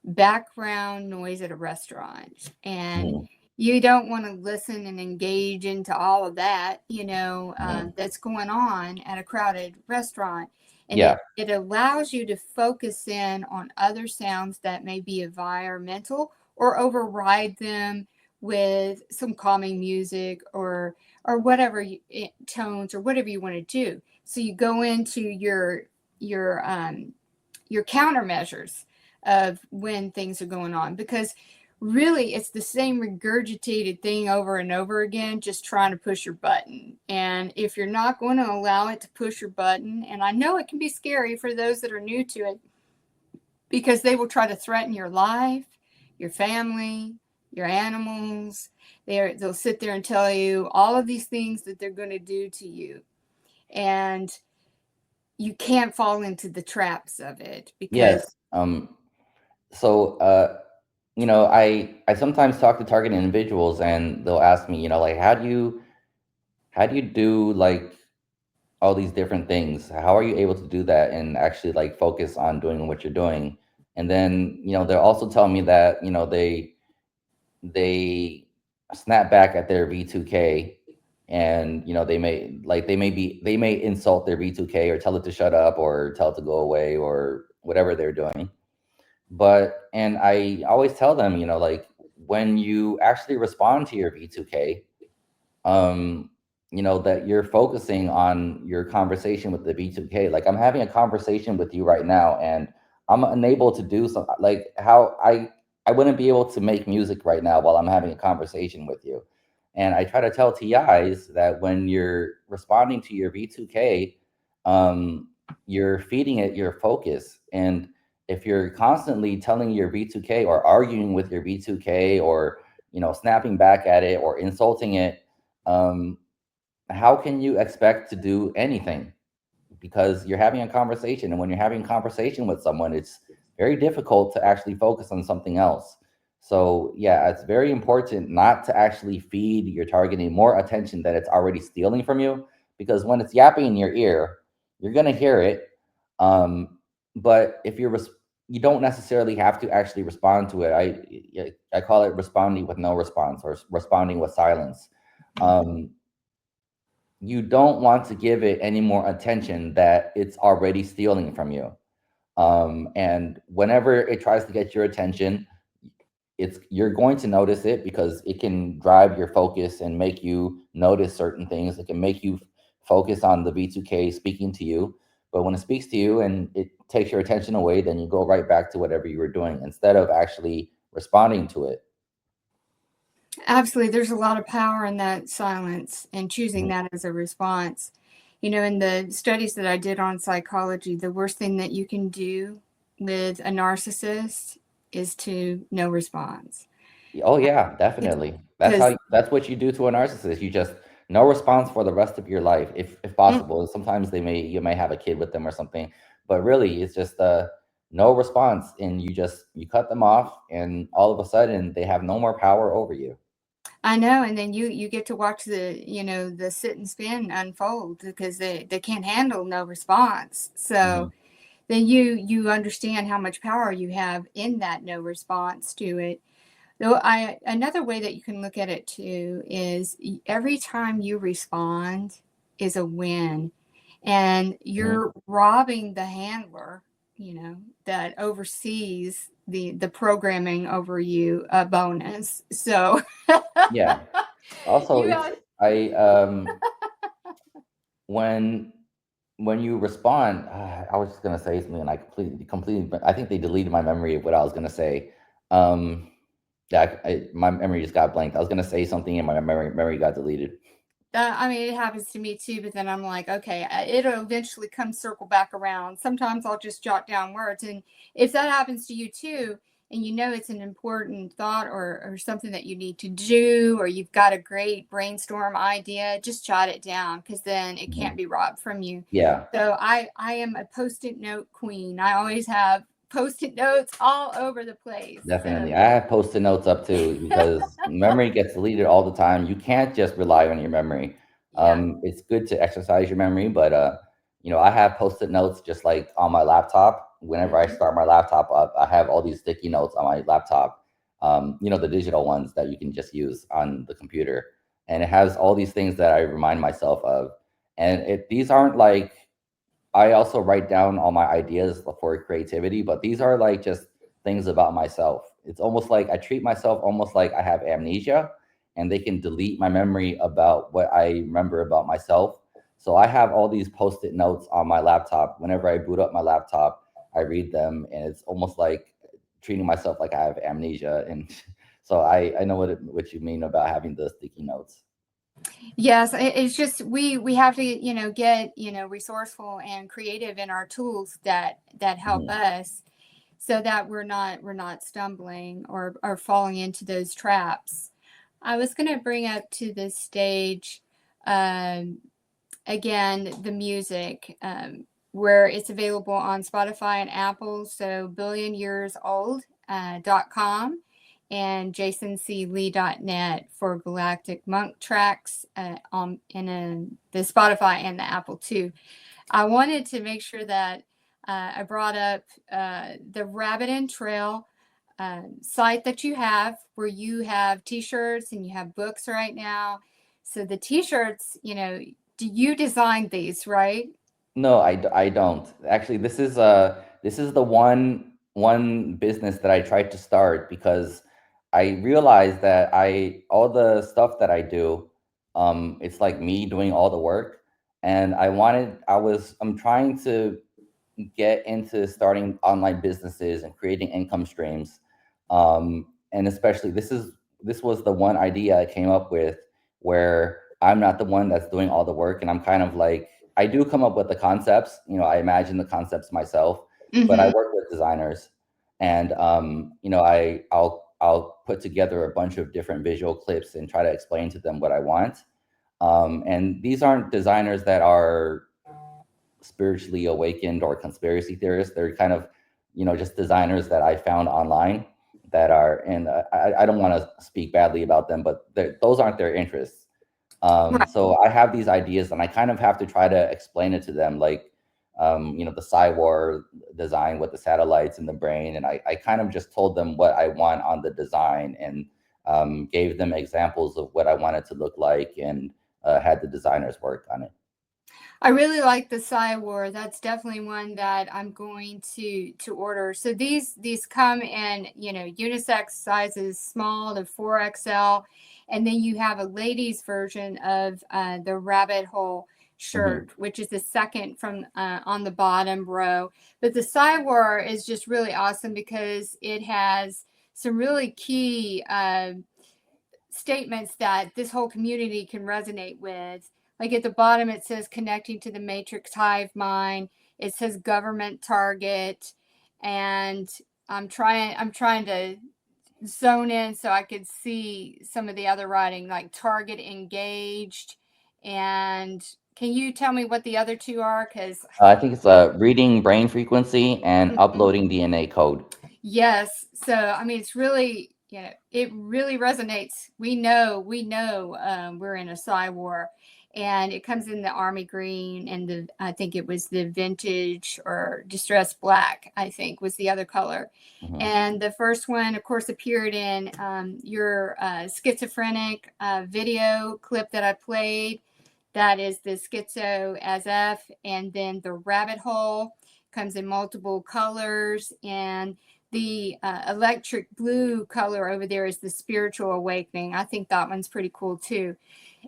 A: background noise at a restaurant. And you don't want to listen and engage into all of that, that's going on at a crowded restaurant. And it allows you to focus in on other sounds that may be environmental, or override them with some calming music or whatever tones, or whatever you want to do. So you go into your countermeasures of when things are going on, because really it's the same regurgitated thing over and over again, just trying to push your button. And if you're not going to allow it to push your button, and I know it can be scary for those that are new to it, because they will try to threaten your life, your family, your animals. They'll sit there and tell you all of these things that they're going to do to you. And you can't fall into the traps of it, because
F: So, I sometimes talk to target individuals, and they'll ask me, like, how do you do like all these different things? How are you able to do that and actually like focus on doing what you're doing? And then, they'll also tell me that, they snap back at their V2K, and, they may insult their V2K, or tell it to shut up, or tell it to go away, or whatever they're doing. And I always tell them, like, when you actually respond to your V2K, that you're focusing on your conversation with the V2K. Like, I'm having a conversation with you right now, and I'm unable to do something, like how I wouldn't be able to make music right now while I'm having a conversation with you. And I try to tell TIs that when you're responding to your V2K, you're feeding it your focus. And if you're constantly telling your V2K, or arguing with your V2K, or, snapping back at it, or insulting it, how can you expect to do anything? Because you're having a conversation, and when you're having a conversation with someone, it's very difficult to actually focus on something else. So yeah, it's very important not to actually feed your target any more attention that it's already stealing from you, because when it's yapping in your ear, you're going to hear it. But if you don't necessarily have to actually respond to it. I call it responding with no response, or responding with silence. You don't want to give it any more attention that it's already stealing from you. And whenever it tries to get your attention, you're going to notice it because it can drive your focus and make you notice certain things. It can make you focus on the B2K speaking to you. But when it speaks to you and it takes your attention away, then you go right back to whatever you were doing instead of actually responding to it.
A: Absolutely. There's a lot of power in that silence and choosing that as a response. You know, in the studies that I did on psychology, the worst thing that you can do with a narcissist is to no response.
F: Oh yeah, definitely. That's what you do to a narcissist. You just no response for the rest of your life, if possible. Sometimes you may have a kid with them or something, but really it's just no response, and you cut them off, and all of a sudden they have no more power over you.
A: I know, and then you get to watch the the sit and spin unfold because they can't handle no response. So then you understand how much power you have in that no response to it. Though another way that you can look at it too is every time you respond is a win, and you're robbing the handler, that oversees the programming over you a bonus. So
F: yeah. Also, when you respond, I was just gonna say something and I completely. I think they deleted my memory of what I was gonna say. My memory just got blanked. I was gonna say something and my memory got deleted.
A: I mean, it happens to me too, but then I'm like, okay, it'll eventually come circle back around. Sometimes I'll just jot down words. And if that happens to you too, and it's an important thought or something that you need to do, or you've got a great brainstorm idea, just jot it down because then it can't be robbed from you.
F: Yeah.
A: So I am a Post-it note queen. I always have Post-it notes all over the place.
F: Definitely. I have Post-it notes up too because memory gets deleted all the time. You can't just rely on your memory. It's good to exercise your memory, but I have Post-it notes just like on my laptop. Whenever I start my laptop up, I have all these sticky notes on my laptop. The digital ones that you can just use on the computer. And it has all these things that I remind myself of. And these aren't like, I also write down all my ideas for creativity, but these are like just things about myself. It's almost like I treat myself almost like I have amnesia, and they can delete my memory about what I remember about myself. So I have all these Post-it notes on my laptop. Whenever I boot up my laptop, I read them, and it's almost like treating myself like I have amnesia. And so I know what you mean about having the sticky notes.
A: Yes, it's just we have to get resourceful and creative in our tools that help us, so that we're not stumbling or falling into those traps. I was going to bring up to this stage again the music, where it's available on Spotify and Apple. So billionyearsold.com. and jasonclee.net for Galactic Monk tracks in the Spotify and the Apple too. I wanted to make sure that I brought up the Rabbit and Trail site that you have, where you have t-shirts and you have books right now. So the t-shirts, do you design these, right?
F: No, I don't. Actually, this is the one business that I tried to start because I realized that all the stuff that I do, it's like me doing all the work, and I'm trying to get into starting online businesses and creating income streams, and especially this was the one idea I came up with where I'm not the one that's doing all the work, and I'm kind of like, I do come up with the concepts, I imagine the concepts myself, but I work with designers, and I'll put together a bunch of different visual clips and try to explain to them what I want. And these aren't designers that are spiritually awakened or conspiracy theorists. They're kind of, just designers that I found online that are, and I don't want to speak badly about them, but those aren't their interests. So I have these ideas and I kind of have to try to explain it to them, like, the cyborg design with the satellites in the brain. And I kind of just told them what I want on the design and gave them examples of what I wanted to look like and had the designers work on it.
A: I really like the Cywar. That's definitely one that I'm going to order. So these come in, unisex sizes, small to 4XL, and then you have a ladies version of the rabbit hole shirt, which is the second from on the bottom row. But the Cywar is just really awesome because it has some really key statements that this whole community can resonate with. Like at the bottom, it says connecting to the matrix hive mind. It says government target, and I'm trying to zone in so I could see some of the other writing, like target engaged. And can you tell me what the other two are? Because
F: I think it's reading brain frequency and uploading DNA code.
A: Yes. So, I mean, it's really, it really resonates. We know, we're in a Cywar, and it comes in the army green and I think it was the vintage or distressed black, I think was the other color. And the first one, of course, appeared in your schizophrenic video clip that I played. That is the schizo as F. And then the rabbit hole comes in multiple colors, and the electric blue color over there is the spiritual awakening. I think that one's pretty cool too.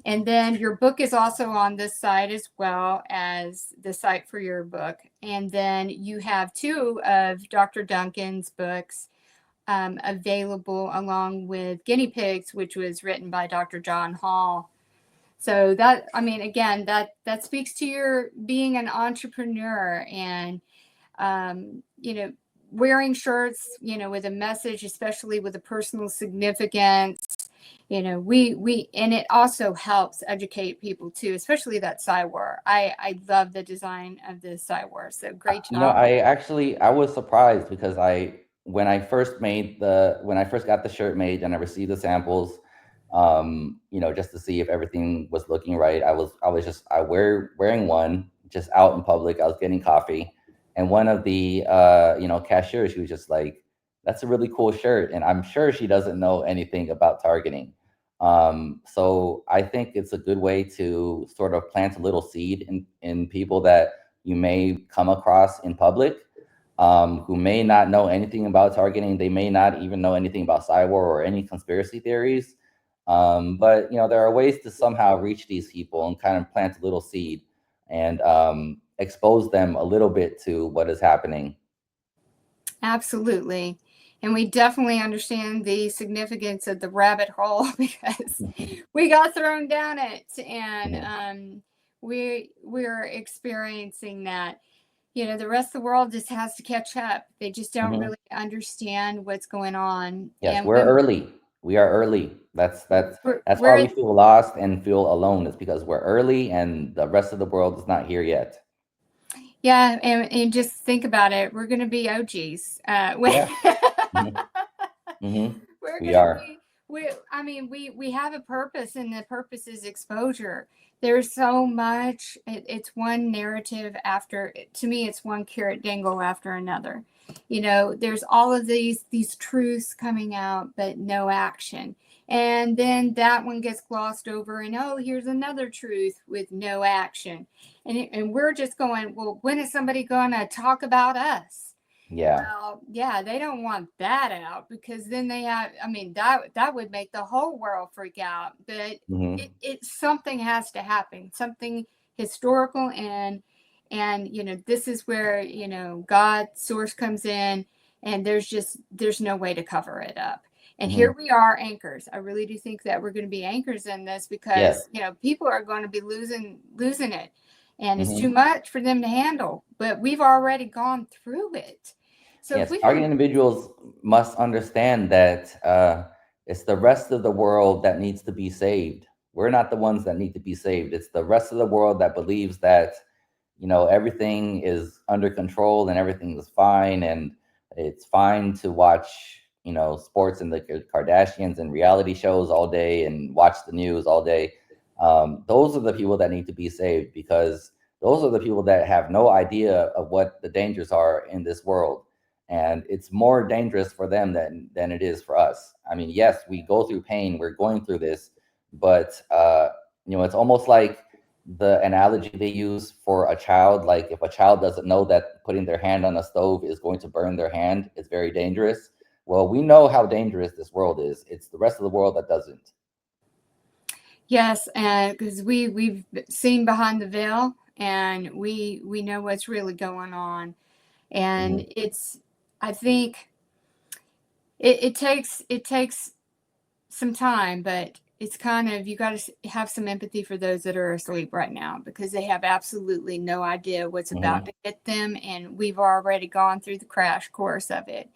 A: And then your book is also on this site as well as the site for your book. And then you have two of Dr. Duncan's books available along with Guinea Pigs, which was written by Dr. John Hall. So that, I mean, again, that speaks to your being an entrepreneur and, wearing shirts, with a message, especially with a personal significance, and it also helps educate people too, especially that Cywar. I love the design of the Cywar. So great job.
F: I was surprised because when I first got the shirt made and I received the samples, just to see if everything was looking right, I was wearing one just out in public. I was getting coffee. And one of the, cashiers, she was just like, that's a really cool shirt. And I'm sure she doesn't know anything about targeting. So I think it's a good way to sort of plant a little seed in people that you may come across in public, who may not know anything about targeting. They may not even know anything about Cywar or any conspiracy theories. But, there are ways to somehow reach these people and kind of plant a little seed and expose them a little bit to what is happening.
A: Absolutely. And we definitely understand the significance of the rabbit hole because we got thrown down it, and we're experiencing that. The rest of the world just has to catch up. They just don't really understand what's going on.
F: Yes,
A: and
F: we're early. We are early. That's why we feel lost and feel alone. It's because we're early and the rest of the world is not here yet.
A: Yeah, and just think about it. We're going to be OGs. We are. We have a purpose, and the purpose is exposure. There's so much. It's one narrative after. To me, it's one carrot dangle after another. There's all of these truths coming out, but no action. And then that one gets glossed over, and here's another truth with no action. And we're just going, well, when is somebody going to talk about us?
F: Yeah.
A: Well, yeah, they don't want that out because then they have, that would make the whole world freak out. But something has to happen, something historical. And this is where, God source comes in, and there's no way to cover it up. And here we are, anchors. I really do think that we're going to be anchors in this because, people are going to be losing it. And it's too much for them to handle. But we've already gone through it. So
F: yes, target individuals must understand that it's the rest of the world that needs to be saved. We're not the ones that need to be saved. It's the rest of the world that believes that, everything is under control and everything is fine. And it's fine to watch, sports and the Kardashians and reality shows all day and watch the news all day. Those are the people that need to be saved because those are the people that have no idea of what the dangers are in this world. And it's more dangerous for them than it is for us. I mean, yes, we go through pain. We're going through this, but, it's almost like the analogy they use for a child, like if a child doesn't know that putting their hand on a stove is going to burn their hand, it's very dangerous. Well, we know how dangerous this world is. It's the rest of the world that doesn't.
A: Yes, and because we've seen behind the veil, and we know what's really going on, and I think it takes some time, but it's kind of, you got to have some empathy for those that are asleep right now, because they have absolutely no idea what's about to hit them, and we've already gone through the crash course of it.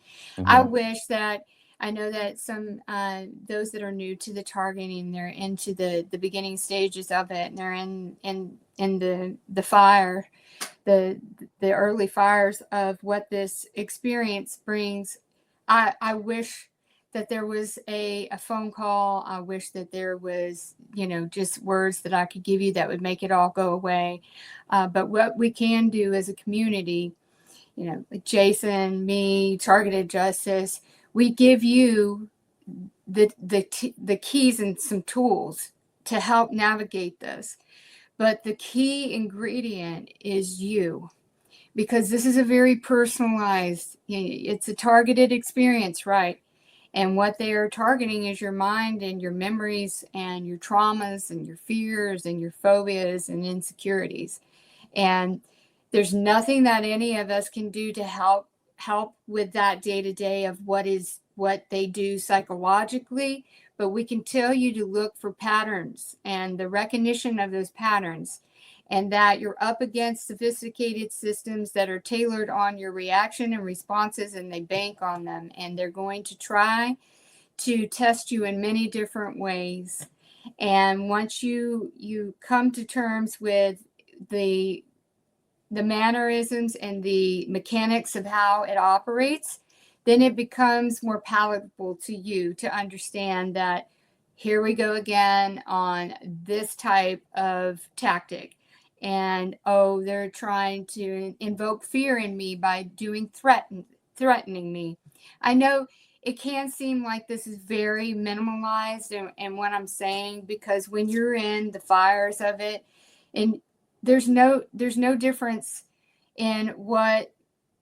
A: I wish that, I know that some those that are new to the targeting, they're into the beginning stages of it, and they're in the fire, the early fires of what this experience brings. I wish that there was a phone call. I wish that there was, just words that I could give you that would make it all go away. But what we can do as a community, like Jason, me, Targeted Justice, we give you the keys and some tools to help navigate this. But the key ingredient is you, because this is a very personalized, it's a targeted experience, right? And what they are targeting is your mind and your memories and your traumas and your fears and your phobias and insecurities. And there's nothing that any of us can do to help with that day to day of what they do psychologically, but we can tell you to look for patterns and the recognition of those patterns, and that you're up against sophisticated systems that are tailored on your reaction and responses, and they bank on them, and they're going to try to test you in many different ways. And once you come to terms with the mannerisms and the mechanics of how it operates, then it becomes more palatable to you to understand that here we go again on this type of tactic. And they're trying to invoke fear in me by doing threatening me. I know it can seem like this is very minimalized and what I'm saying, because when you're in the fires of it, and there's no difference in what,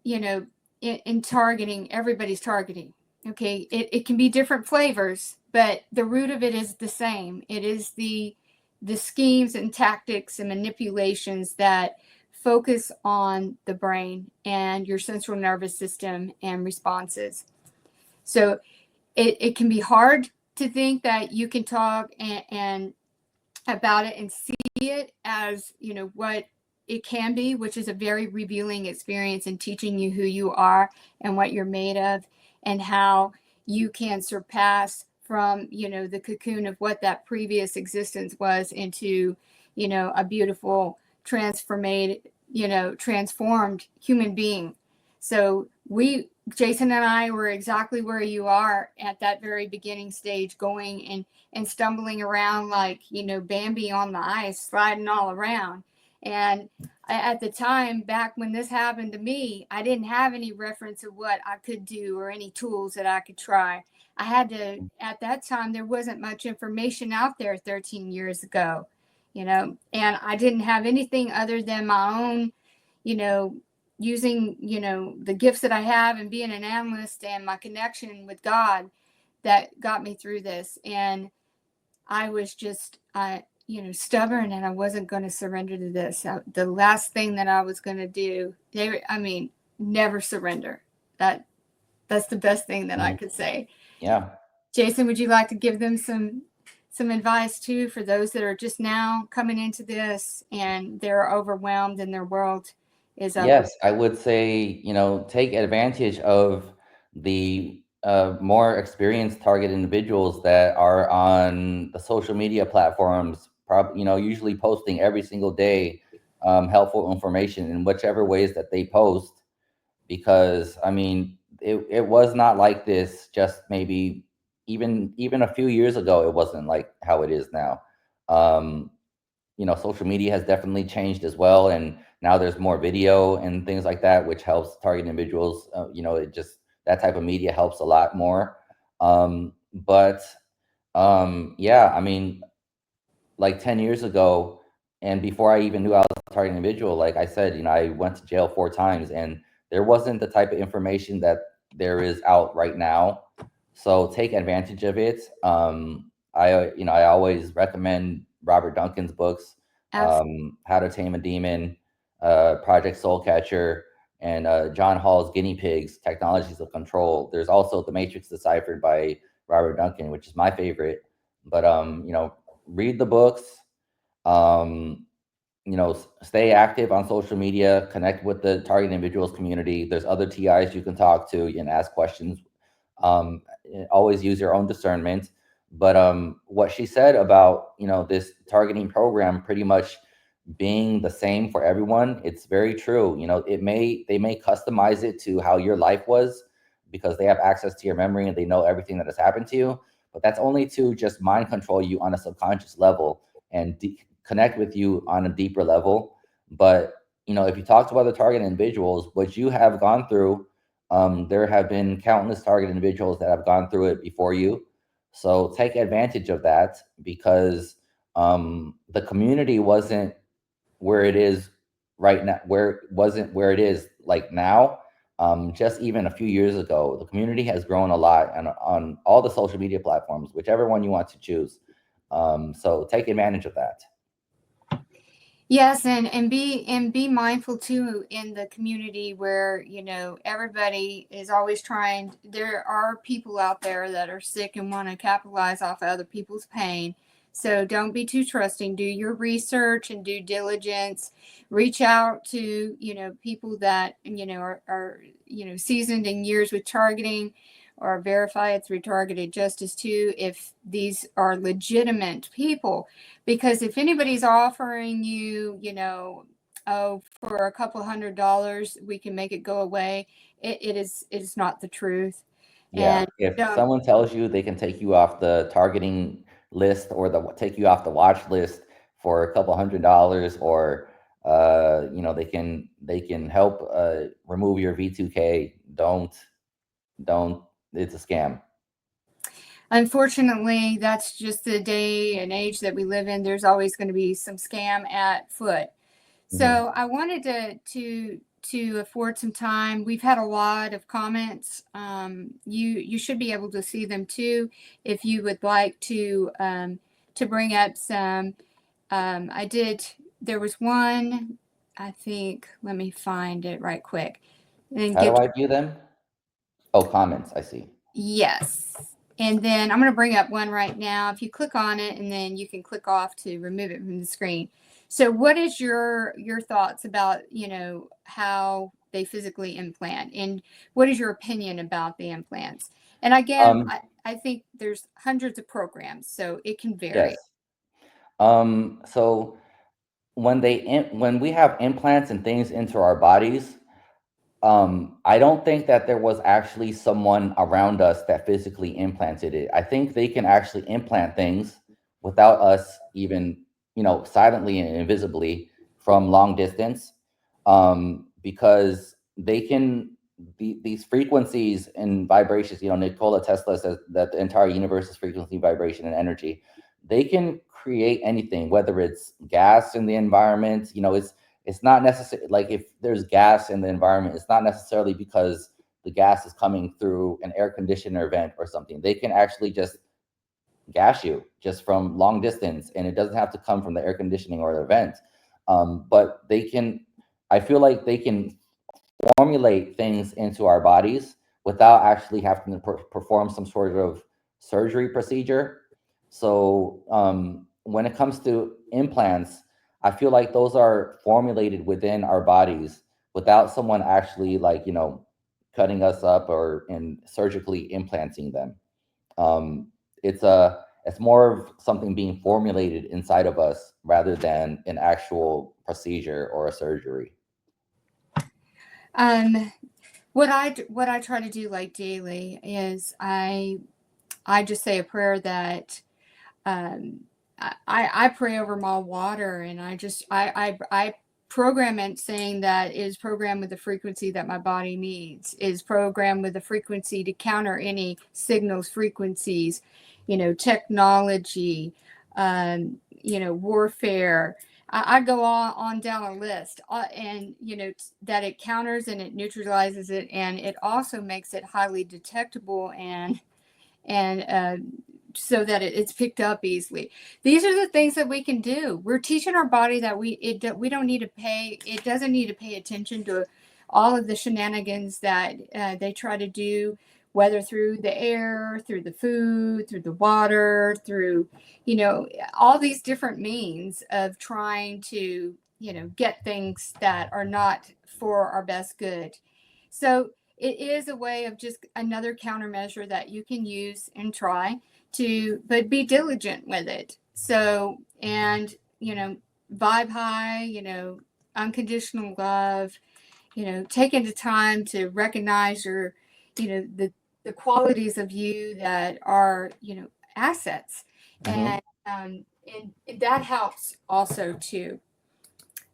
A: in targeting. Everybody's targeting. Okay. It can be different flavors, but the root of it is the same. It is the schemes and tactics and manipulations that focus on the brain and your central nervous system and responses. So it can be hard to think that you can talk and about it and see it as, what it can be, which is a very revealing experience in teaching you who you are and what you're made of, and how you can surpass from, the cocoon of what that previous existence was into, a beautiful, transformed human being. So Jason and I were exactly where you are at that very beginning stage, going and stumbling around like, Bambi on the ice, sliding all around. And at the time, back when this happened to me, I didn't have any reference of what I could do or any tools that I could try. I had to, at that time, there wasn't much information out there 13 years ago, and I didn't have anything other than my own, using, the gifts that I have and being an analyst and my connection with God that got me through this. And I was just, stubborn, and I wasn't going to surrender to this. The last thing that I was going to do, never surrender. That's the best thing that I could say.
F: Yeah.
A: Jason, would you like to give them some advice too, for those that are just now coming into this and they're overwhelmed and their world is over?
F: Yes, I would say, take advantage of the more experienced target individuals that are on the social media platforms, usually posting every single day helpful information in whichever ways that they post. Because it was not like this just maybe even a few years ago. It wasn't like how it is now. Social media has definitely changed as well, and now there's more video and things like that, which helps target individuals. That type of media helps a lot more. Yeah, like 10 years ago, and before I even knew I was a target individual, like I said, you know, I went to jail 4 times, and there wasn't the type of information that there is out right now. So take advantage of it. I always recommend Robert Duncan's books, How to Tame a Demon, Project Soul Catcher, and John Hall's Guinea Pigs, Technologies of Control. There's also The Matrix Deciphered by Robert Duncan, which is my favorite. But read the books. Stay active on social media, connect with the target individuals community. There's other TIs you can talk to and ask questions. Always use your own discernment. But what she said about, this targeting program pretty much being the same for everyone, it's very true. They may customize it to how your life was because they have access to your memory and they know everything that has happened to you. But that's only to just mind control you on a subconscious level and connect with you on a deeper level. But if you talk to other target individuals, what you have gone through, there have been countless target individuals that have gone through it before you. So take advantage of that, because the community wasn't where it is right now, where it is like now. Just even a few years ago, the community has grown a lot, and on all the social media platforms, whichever one you want to choose. So take advantage of that.
A: Yes, and be mindful too in the community where everybody is always trying. There are people out there that are sick and want to capitalize off of other people's pain. So don't be too trusting. Do your research and due diligence. Reach out to people that are seasoned in years with targeting, or verify it's retargeted justice too, if these are legitimate people. Because if anybody's offering you, for a couple $100 we can make it go away, it is not the truth.
F: Yeah,
A: And
F: if someone tells you they can take you off the targeting list or take you off the watch list for a couple $100, or they can help remove your V2K, don't. It's a scam.
A: Unfortunately, that's just the day and age that we live in. There's always going to be some scam at foot. So I wanted to afford some time. We've had a lot of comments. You should be able to see them too if you would like to bring up some. There was one, I think. Let me find it right quick.
F: How do I view them? Oh, comments. I see.
A: Yes. And then I'm going to bring up one right now. If you click on it, and then you can click off to remove it from the screen. So what is your thoughts about, how they physically implant, and what is your opinion about the implants? And again, I think there's hundreds of programs, so it can vary.
F: Yes. So when we have implants and things into our bodies, I don't think that there was actually someone around us that physically implanted it. I think they can actually implant things without us even, silently and invisibly from long distance, because they can these frequencies and vibrations. Nikola Tesla says that the entire universe is frequency, vibration, and energy. They can create anything, whether it's gas in the environment. It's not necessary. Like if there's gas in the environment, it's not necessarily because the gas is coming through an air conditioner vent or something. They can actually just gas you just from long distance, and it doesn't have to come from the air conditioning or the vent. But I feel like they can formulate things into our bodies without actually having to perform some sort of surgery procedure. So when it comes to implants, I feel like those are formulated within our bodies without someone actually cutting us up and surgically implanting them. It's more of something being formulated inside of us rather than an actual procedure or a surgery.
A: What I try to do daily is I just say a prayer that I pray over my water, and I program it, saying that is programmed with the frequency that my body needs, is programmed with the frequency to counter any signals, frequencies, technology, warfare. I go on down a list, and that it counters and it neutralizes it, and it also makes it highly detectable and so that it's picked up easily. These are the things that we can do. We're teaching our body that we don't need to pay. It doesn't need to pay attention to all of the shenanigans that they try to do, whether through the air, through the food, through the water, through all these different means of trying to get things that are not for our best good. So it is a way of just another countermeasure that you can use and try but be diligent with it. So, and, vibe high, unconditional love, taking the time to recognize your, the qualities of you that are, assets. And that helps also too.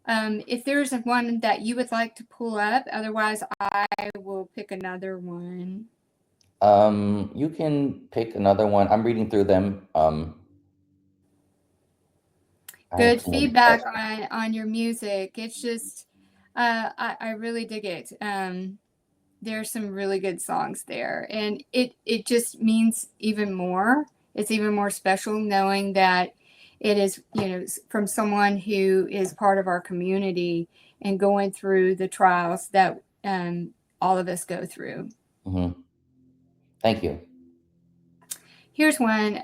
A: If there's one that you would like to pull up, otherwise I will pick another one.
F: You can pick another one. I'm reading through them.
A: Good feedback on your music. It's just, I really dig it. There's some really good songs there, and it just means even more. It's even more special knowing that it is, from someone who is part of our community and going through the trials that all of us go through.
F: Mm-hmm. Thank you.
A: Here's one.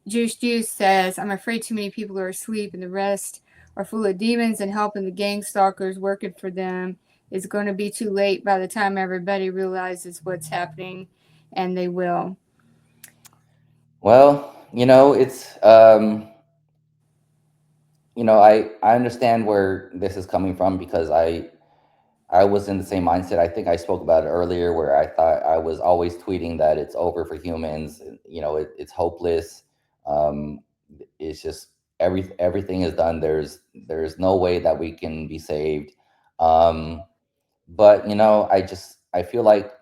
A: Juice says, I'm afraid too many people are asleep and the rest are full of demons, and helping the gang stalkers working for them is going to be too late by the time everybody realizes what's happening, and they will.
F: Well, it's, I understand where this is coming from, because I was in the same mindset. I think I spoke about it earlier, where I thought I was always tweeting that it's over for humans. It's hopeless. It's just everything is done. There's no way that we can be saved. But I feel like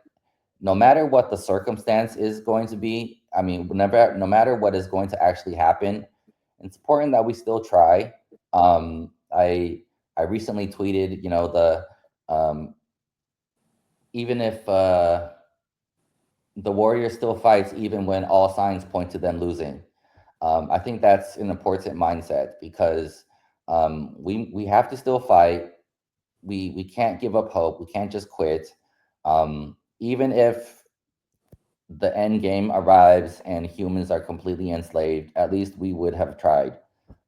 F: no matter what the circumstance is going to be, no matter what is going to actually happen, it's important that we still try. I recently tweeted, even if the warrior still fights, even when all signs point to them losing. I think that's an important mindset, because we have to still fight. We can't give up hope. We can't just quit. Even if the end game arrives and humans are completely enslaved, at least we would have tried.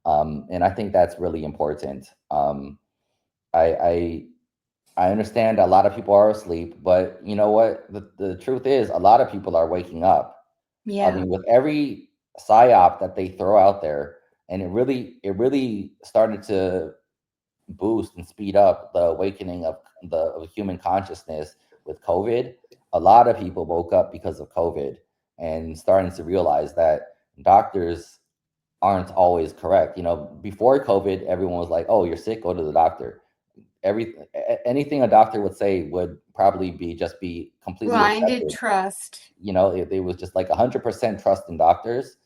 F: And I think that's really important. I understand a lot of people are asleep, but you know what? The truth is, a lot of people are waking up.
A: Yeah.
F: With every psyop that they throw out there, and it really started to boost and speed up the awakening of human consciousness with COVID. A lot of people woke up because of COVID and starting to realize that doctors aren't always correct. Before COVID, everyone was like, "Oh, you're sick, go to the doctor." Anything a doctor would say would probably be completely
A: blinded
F: accepted.
A: trust.
F: It was just like 100% trust in doctors.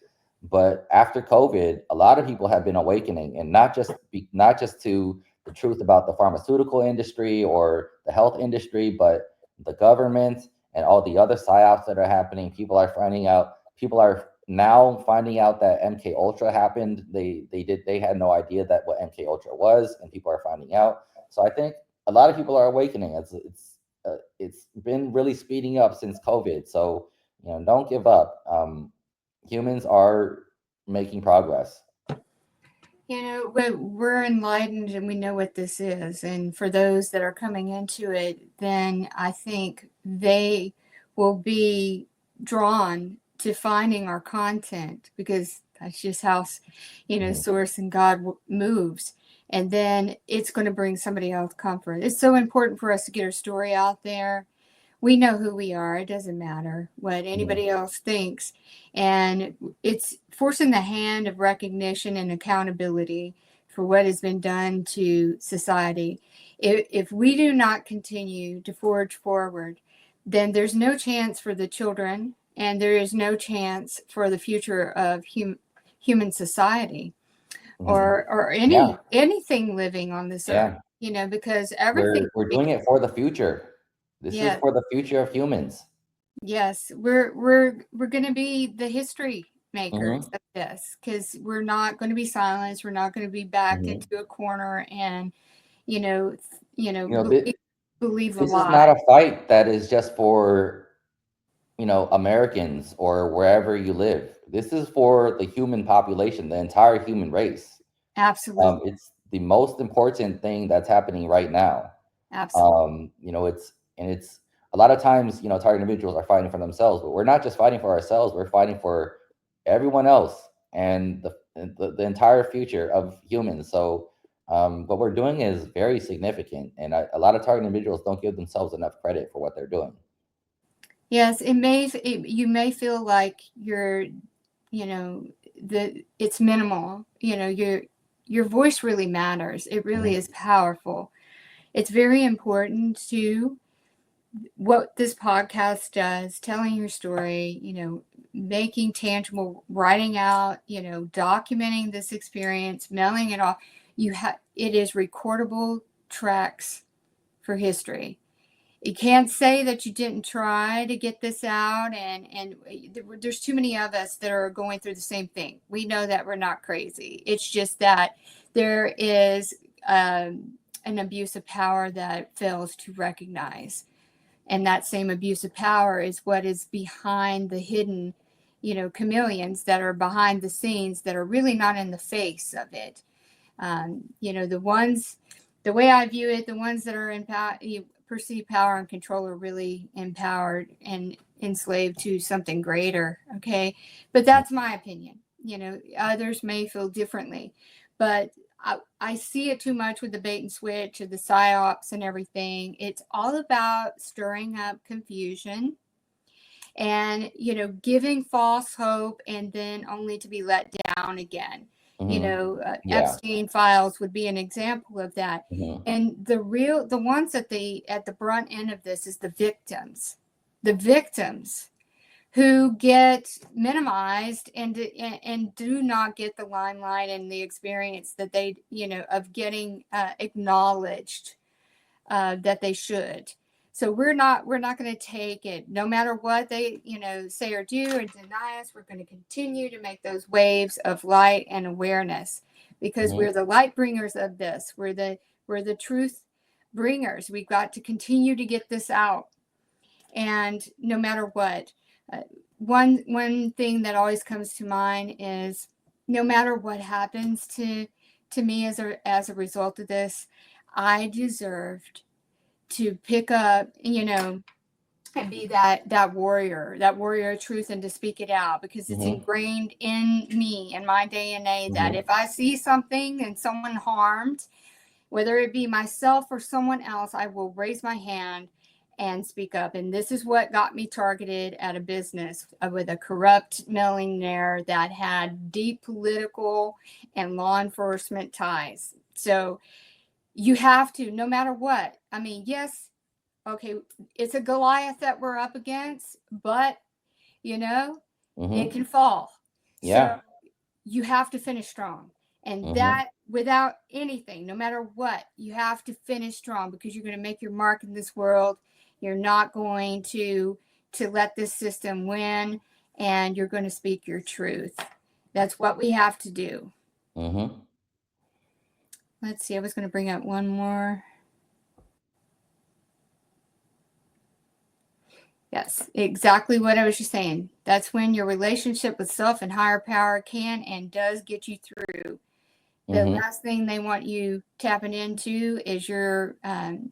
F: But after COVID, a lot of people have been awakening, and not just to the truth about the pharmaceutical industry or the health industry, but the government and all the other psyops that are happening. People are now finding out that MK Ultra happened. They had no idea that what MK Ultra was, and people are finding out. So I think a lot of people are awakening. It's been really speeding up since COVID. So don't give up. Humans are making progress.
A: We're enlightened and we know what this is. And for those that are coming into it, then I think they will be drawn to finding our content, because that's just how, Source and God moves. And then it's going to bring somebody else comfort. It's so important for us to get our story out there. We know who we are. It doesn't matter what anybody else thinks. And it's forcing the hand of recognition and accountability for what has been done to society. If we do not continue to forge forward, then there's no chance for the children, and there is no chance for the future of human society. or
F: Yeah.
A: anything living on this earth,
F: Yeah.
A: because everything.
F: We're doing it for the future. This is
A: Yeah.
F: for the future of humans.
A: Yes, we're going to be the history makers
F: Mhm.
A: of this, because we're not going to be silenced. We're not going to be backed into a corner and believe the
F: This is not
A: lie.
F: a fight that is just for, Americans or wherever you live. This is for the human population, the entire human race.
A: Absolutely.
F: It's the most important thing that's happening right now.
A: Absolutely.
F: It's a lot of times, target individuals are fighting for themselves, but we're not just fighting for ourselves. We're fighting for everyone else and the entire future of humans. So what we're doing is very significant, and a lot of target individuals don't give themselves enough credit for what they're doing.
A: Yes, you may feel like you're, it's minimal. Your voice really matters. It really is powerful. It's very important to what this podcast does, telling your story, making tangible, writing out, documenting this experience, mailing it off. It is recordable tracks for history. You can't say that you didn't try to get this out, and there's too many of us that are going through the same thing. We know that we're not crazy. It's just that there is an abuse of power that fails to recognize. And that same abuse of power is what is behind the hidden, chameleons that are behind the scenes that are really not in the face of it. The way I view it, the ones that are in power, perceive power and control are really empowered and enslaved to something greater. Okay. But that's my opinion. Others may feel differently, but I see it too much with the bait and switch of the psyops and everything. It's all about stirring up confusion and, giving false hope and then only to be let down again. Epstein files would be an example of that. And the ones at the brunt end of this is the victims who get minimized and do not get the limelight and the experience that they, of getting acknowledged that they should. So we're not going to take it, no matter what they, say or do or deny us. We're going to continue to make those waves of light and awareness, because we're the light bringers of this. We're the truth bringers. We've got to continue to get this out, and no matter what. One thing that always comes to mind is, no matter what happens to me as a result of this, I deserved to pick up, and be that warrior of truth, and to speak it out, because it's ingrained in me, in my DNA, that if I see something and someone harmed, whether it be myself or someone else, I will raise my hand and speak up. And this is what got me targeted at a business with a corrupt millionaire that had deep political and law enforcement ties. So you have to, no matter what. I mean, yes, okay, it's a Goliath that we're up against, but it can fall.
F: Yeah.
A: So you have to finish strong. And that, without anything, no matter what, you have to finish strong, because you're going to make your mark in this world. You're not going to let this system win, and you're going to speak your truth. That's what we have to do. Let's see. I was going to bring up one more. Yes, exactly what I was just saying. That's when your relationship with self and higher power can and does get you through. The last thing they want you tapping into is your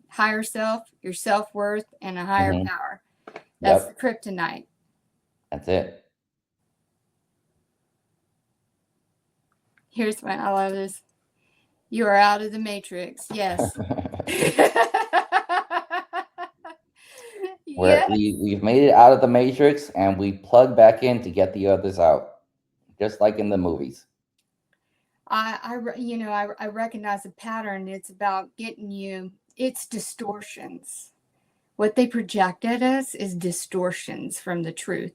A: higher self, your self-worth, and a higher power. That's the kryptonite.
F: That's it.
A: Here's one. I love this. You are out of the matrix. Yes.
F: We've made it out of the matrix, and we plug back in to get the others out, just like in the movies.
A: I recognize a pattern. It's about getting you. It's distortions. What they project at us is distortions from the truth,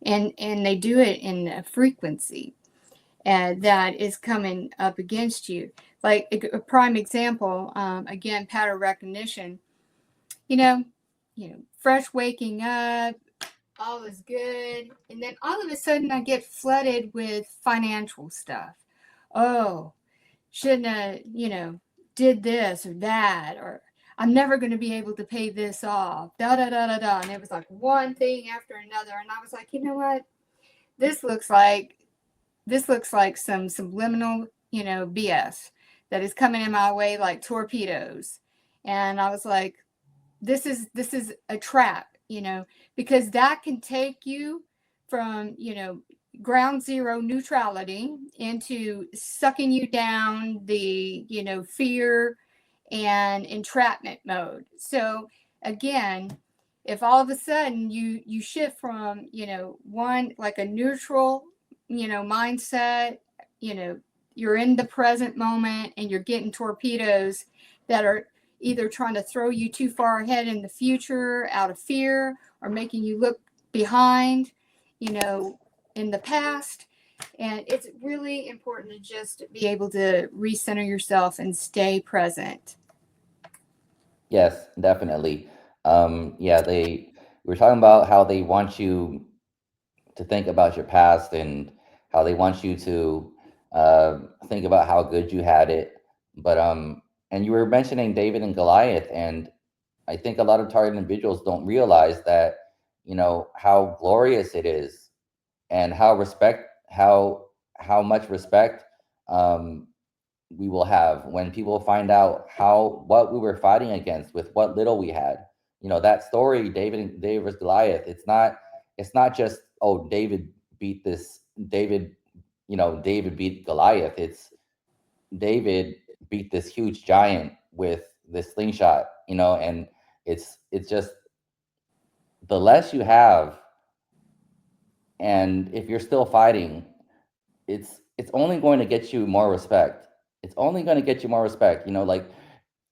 A: and they do it in a frequency. that is coming up against you. Like a prime example, again, pattern recognition. You know, fresh waking up, all is good, and then all of a sudden I get flooded with financial stuff. Oh, shouldn't have, did this or that, or I'm never going to be able to pay this off. Da da da da da. And it was like one thing after another, and I was like, you know what? This looks like some subliminal, BS that is coming in my way like torpedoes. And I was like, this is a trap, because that can take you from, ground zero neutrality into sucking you down the, fear and entrapment mode. So again, if all of a sudden you shift from, one, like a neutral, mindset, you're in the present moment and you're getting torpedoes that are either trying to throw you too far ahead in the future out of fear, or making you look behind, in the past. And it's really important to just be able to recenter yourself and stay present.
F: Yes, definitely. We're talking about how they want you to think about your past, and how they want you to think about how good you had it. But and you were mentioning David and Goliath, and I think a lot of targeted individuals don't realize that, how glorious it is, and how much respect we will have when people find out what we were fighting against with what little we had. That story, David versus Goliath, it's not just, oh, David beat Goliath. It's David beat this huge giant with this slingshot, and it's just, the less you have, and if you're still fighting, it's only going to get you more respect. It's only going to get you more respect. Like,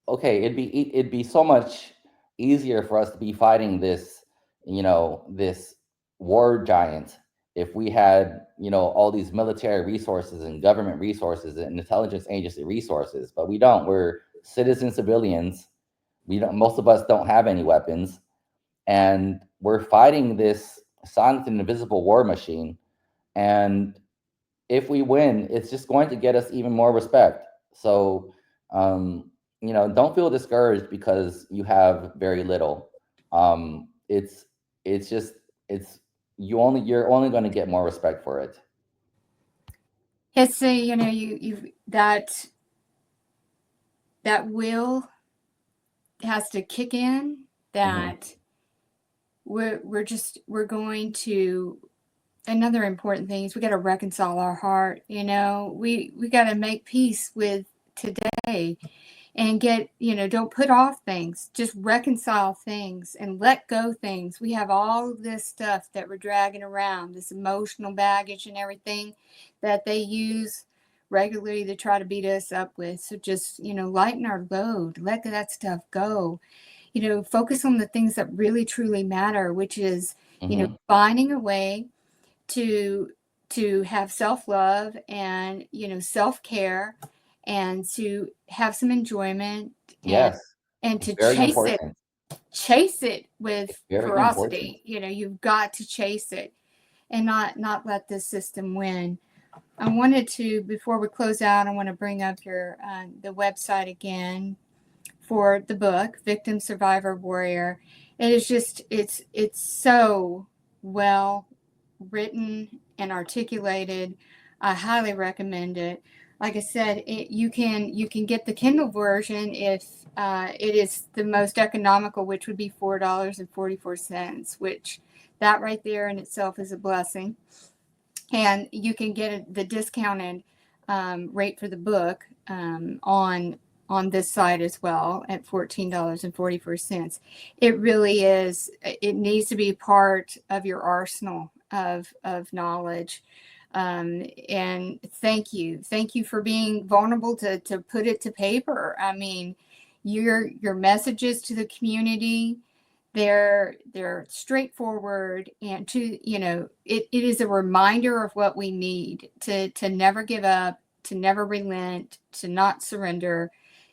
F: okay, it'd be so much easier for us to be fighting this, this war giant, if we had, all these military resources and government resources and intelligence agency resources, but we don't. We're citizen civilians. Most of us don't have any weapons, and we're fighting this silent and invisible war machine. And if we win, it's just going to get us even more respect. So, don't feel discouraged because you have very little. You're only going to get more respect for it.
A: It's you that will has to kick in, that we're going to, another important thing is we got to reconcile our heart. We got to make peace with today, and get, don't put off things, just reconcile things and let go things. We have all of this stuff that we're dragging around, this emotional baggage and everything that they use regularly to try to beat us up with. So just, lighten our load, let that stuff go, focus on the things that really truly matter, which is, finding a way to have self-love and, self-care, and to have some enjoyment.
F: Yes.
A: And to chase it with ferocity. You've got to chase it and not let this system win. I wanted to, before we close out, I want to bring up the website again for the book, Victim, Survivor, Warrior. It is just, it's so well written and articulated. I highly recommend it. Like I said, you can get the Kindle version if it is the most economical, which would be $4.44, which that right there in itself is a blessing. And you can get the discounted rate for the book on this site as well at $14.44. It really is. It needs to be part of your arsenal of knowledge. And thank you for being vulnerable to put it to paper. I mean, your messages to the community, They're straightforward, and it is a reminder of what we need to never give up, to never relent, to not surrender.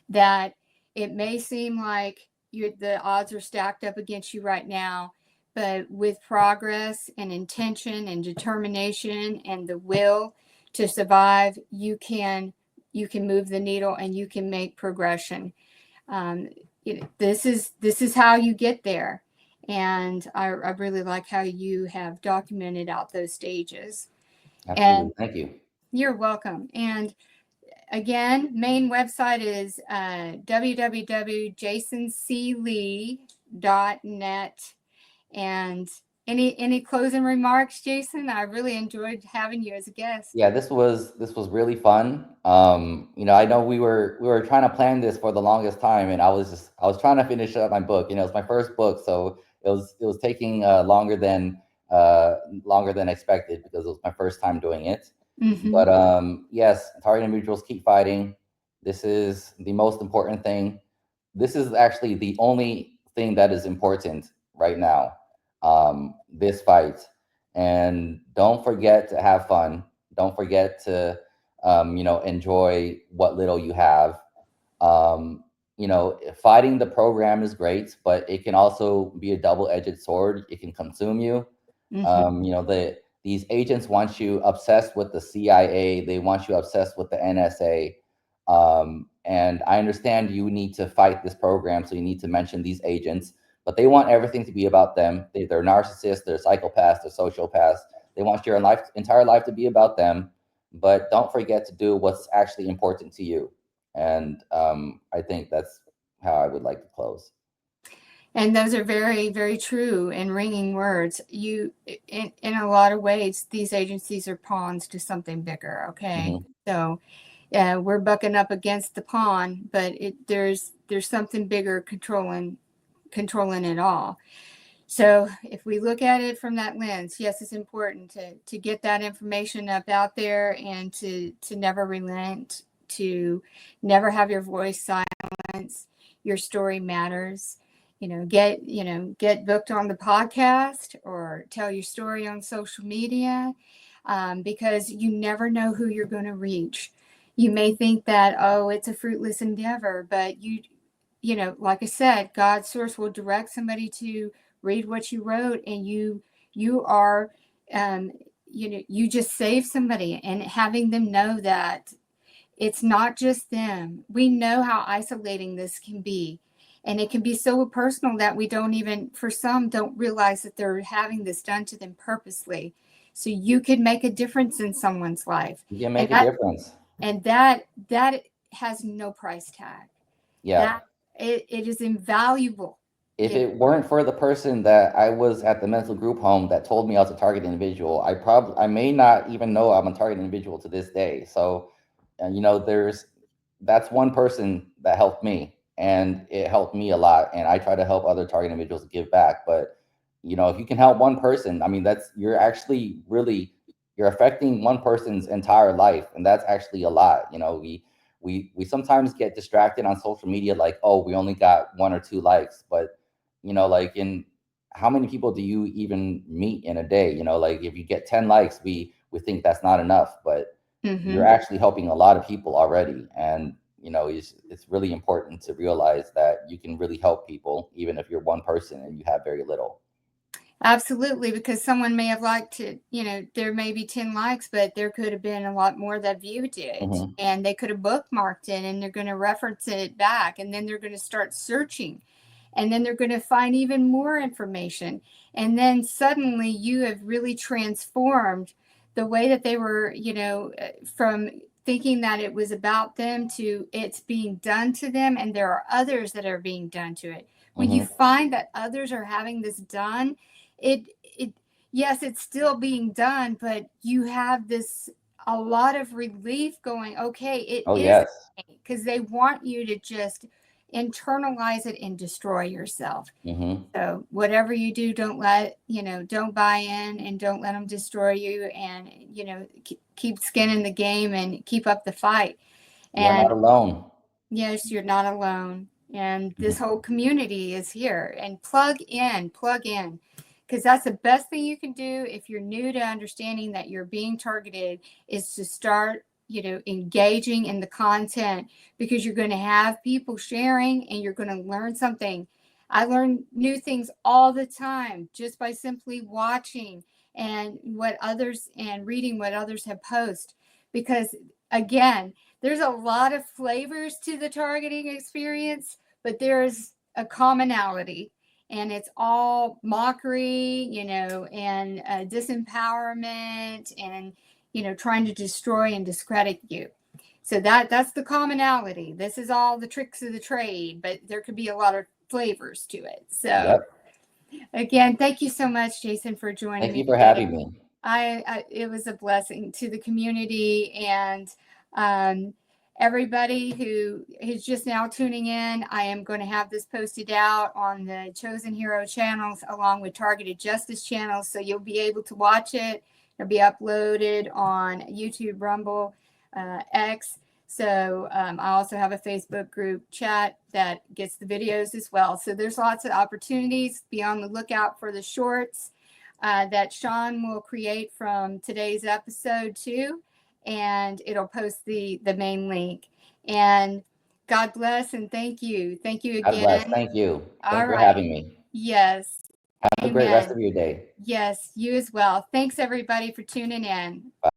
A: That it may seem like the odds are stacked up against you right now, but with progress and intention and determination and the will to survive, you can move the needle and you can make progression. This is how you get there. And I really like how you have documented out those stages.
F: Absolutely.
A: And
F: thank you.
A: You're welcome. And again, main website is www.jasonclee.net. And any closing remarks, Jason? I really enjoyed having you as a guest.
F: Yeah, this was really fun. I know we were trying to plan this for the longest time, and I was trying to finish up my book. It's my first book, so it was taking longer than expected because it was my first time doing it.
A: Mm-hmm.
F: But yes, target individuals, keep fighting. This is the most important thing. This is actually the only thing that is important right now. This fight. And don't forget to have fun. Don't forget to enjoy what little you have. Fighting the program is great, but it can also be a double-edged sword. It can consume you.
A: Mm-hmm.
F: These agents want you obsessed with the CIA. They want you obsessed with the NSA. And I understand you need to fight this program, so you need to mention these agents, but they want everything to be about them. They're narcissists, they're psychopaths, they're sociopaths. They want your entire life to be about them, but don't forget to do what's actually important to you. And I think that's how I would like to close.
A: And those are very, very true and ringing words. In a lot of ways, these agencies are pawns to something bigger. Okay,
F: Mm-hmm.
A: So we're bucking up against the pawn, but there's something bigger controlling it all. So if we look at it from that lens, yes, it's important to get that information up out there and to never relent, to never have your voice silenced. Your story matters. Get booked on the podcast or tell your story on social media, because you never know who you're going to reach. You may think that, oh, it's a fruitless endeavor, but like I said, God's source will direct somebody to read what you wrote, and you are, you just saved somebody, and having them know that it's not just them. We know how isolating this can be. And it can be so personal that we for some don't realize that they're having this done to them purposely. So you can make a difference in someone's life.
F: You can make a difference.
A: And that has no price tag.
F: Yeah.
A: It is invaluable.
F: If it weren't for the person that I was at the mental group home that told me I was a target individual, I may not even know I'm a target individual to this day. So, that's one person that helped me, and it helped me a lot. And I try to help other target individuals give back. But, if you can help one person, I mean, you're actually you're affecting one person's entire life. And that's actually a lot. We sometimes get distracted on social media, like, oh, we only got 1 or 2 likes, but in how many people do you even meet in a day? Like if you get 10 likes, we think that's not enough, but
A: Mm-hmm.
F: you're actually helping a lot of people already. And it's really important to realize that you can really help people, even if you're one person and you have very little.
A: Absolutely, because someone may have liked it, there may be 10 likes, but there could have been a lot more that viewed it.
F: Mm-hmm.
A: And they could have bookmarked it, and they're going to reference it back, and then they're going to start searching, and then they're going to find even more information. And then suddenly you have really transformed the way that they were, from thinking that it was about them to it's being done to them, and there are others that are being done to it. When
F: Mm-hmm.
A: you find that others are having this done, yes, it's still being done, but you have a lot of relief going, okay,
F: Yes.
A: Because they want you to just internalize it and destroy yourself.
F: Mm-hmm.
A: So whatever you do, don't buy in, and don't let them destroy you, and, keep skinning the game and keep up the fight.
F: You're not alone.
A: Yes, you're not alone. And this whole community is here. And plug in, because that's the best thing you can do if you're new to understanding that you're being targeted, is to start, engaging in the content, because you're going to have people sharing and you're going to learn something. I learn new things all the time just by simply watching and reading what others have posted. Because again, there's a lot of flavors to the targeting experience, but there's a commonality, and it's all mockery, and disempowerment, and, trying to destroy and discredit you. So that's the commonality. This is all the tricks of the trade, but there could be a lot of flavors to it. So again, thank you so much, Jason, for joining me.
F: Thank you for having me.
A: It was a blessing to the community, and everybody who is just now tuning in. I am going to have this posted out on the Chosen Hero channels along with Targeted Justice channels, so you'll be able to watch it. It'll be uploaded on YouTube, Rumble, X. So I also have a Facebook group chat that gets the videos as well. So there's lots of opportunities. Be on the lookout for the shorts that Sean will create from today's episode too. And it'll post the main link. And God bless and thank you. Thank you again.
F: God bless. Thank you. Thanks for having me.
A: Yes.
F: Have a great rest of your day.
A: Yes, you as well. Thanks everybody for tuning in.
F: Bye.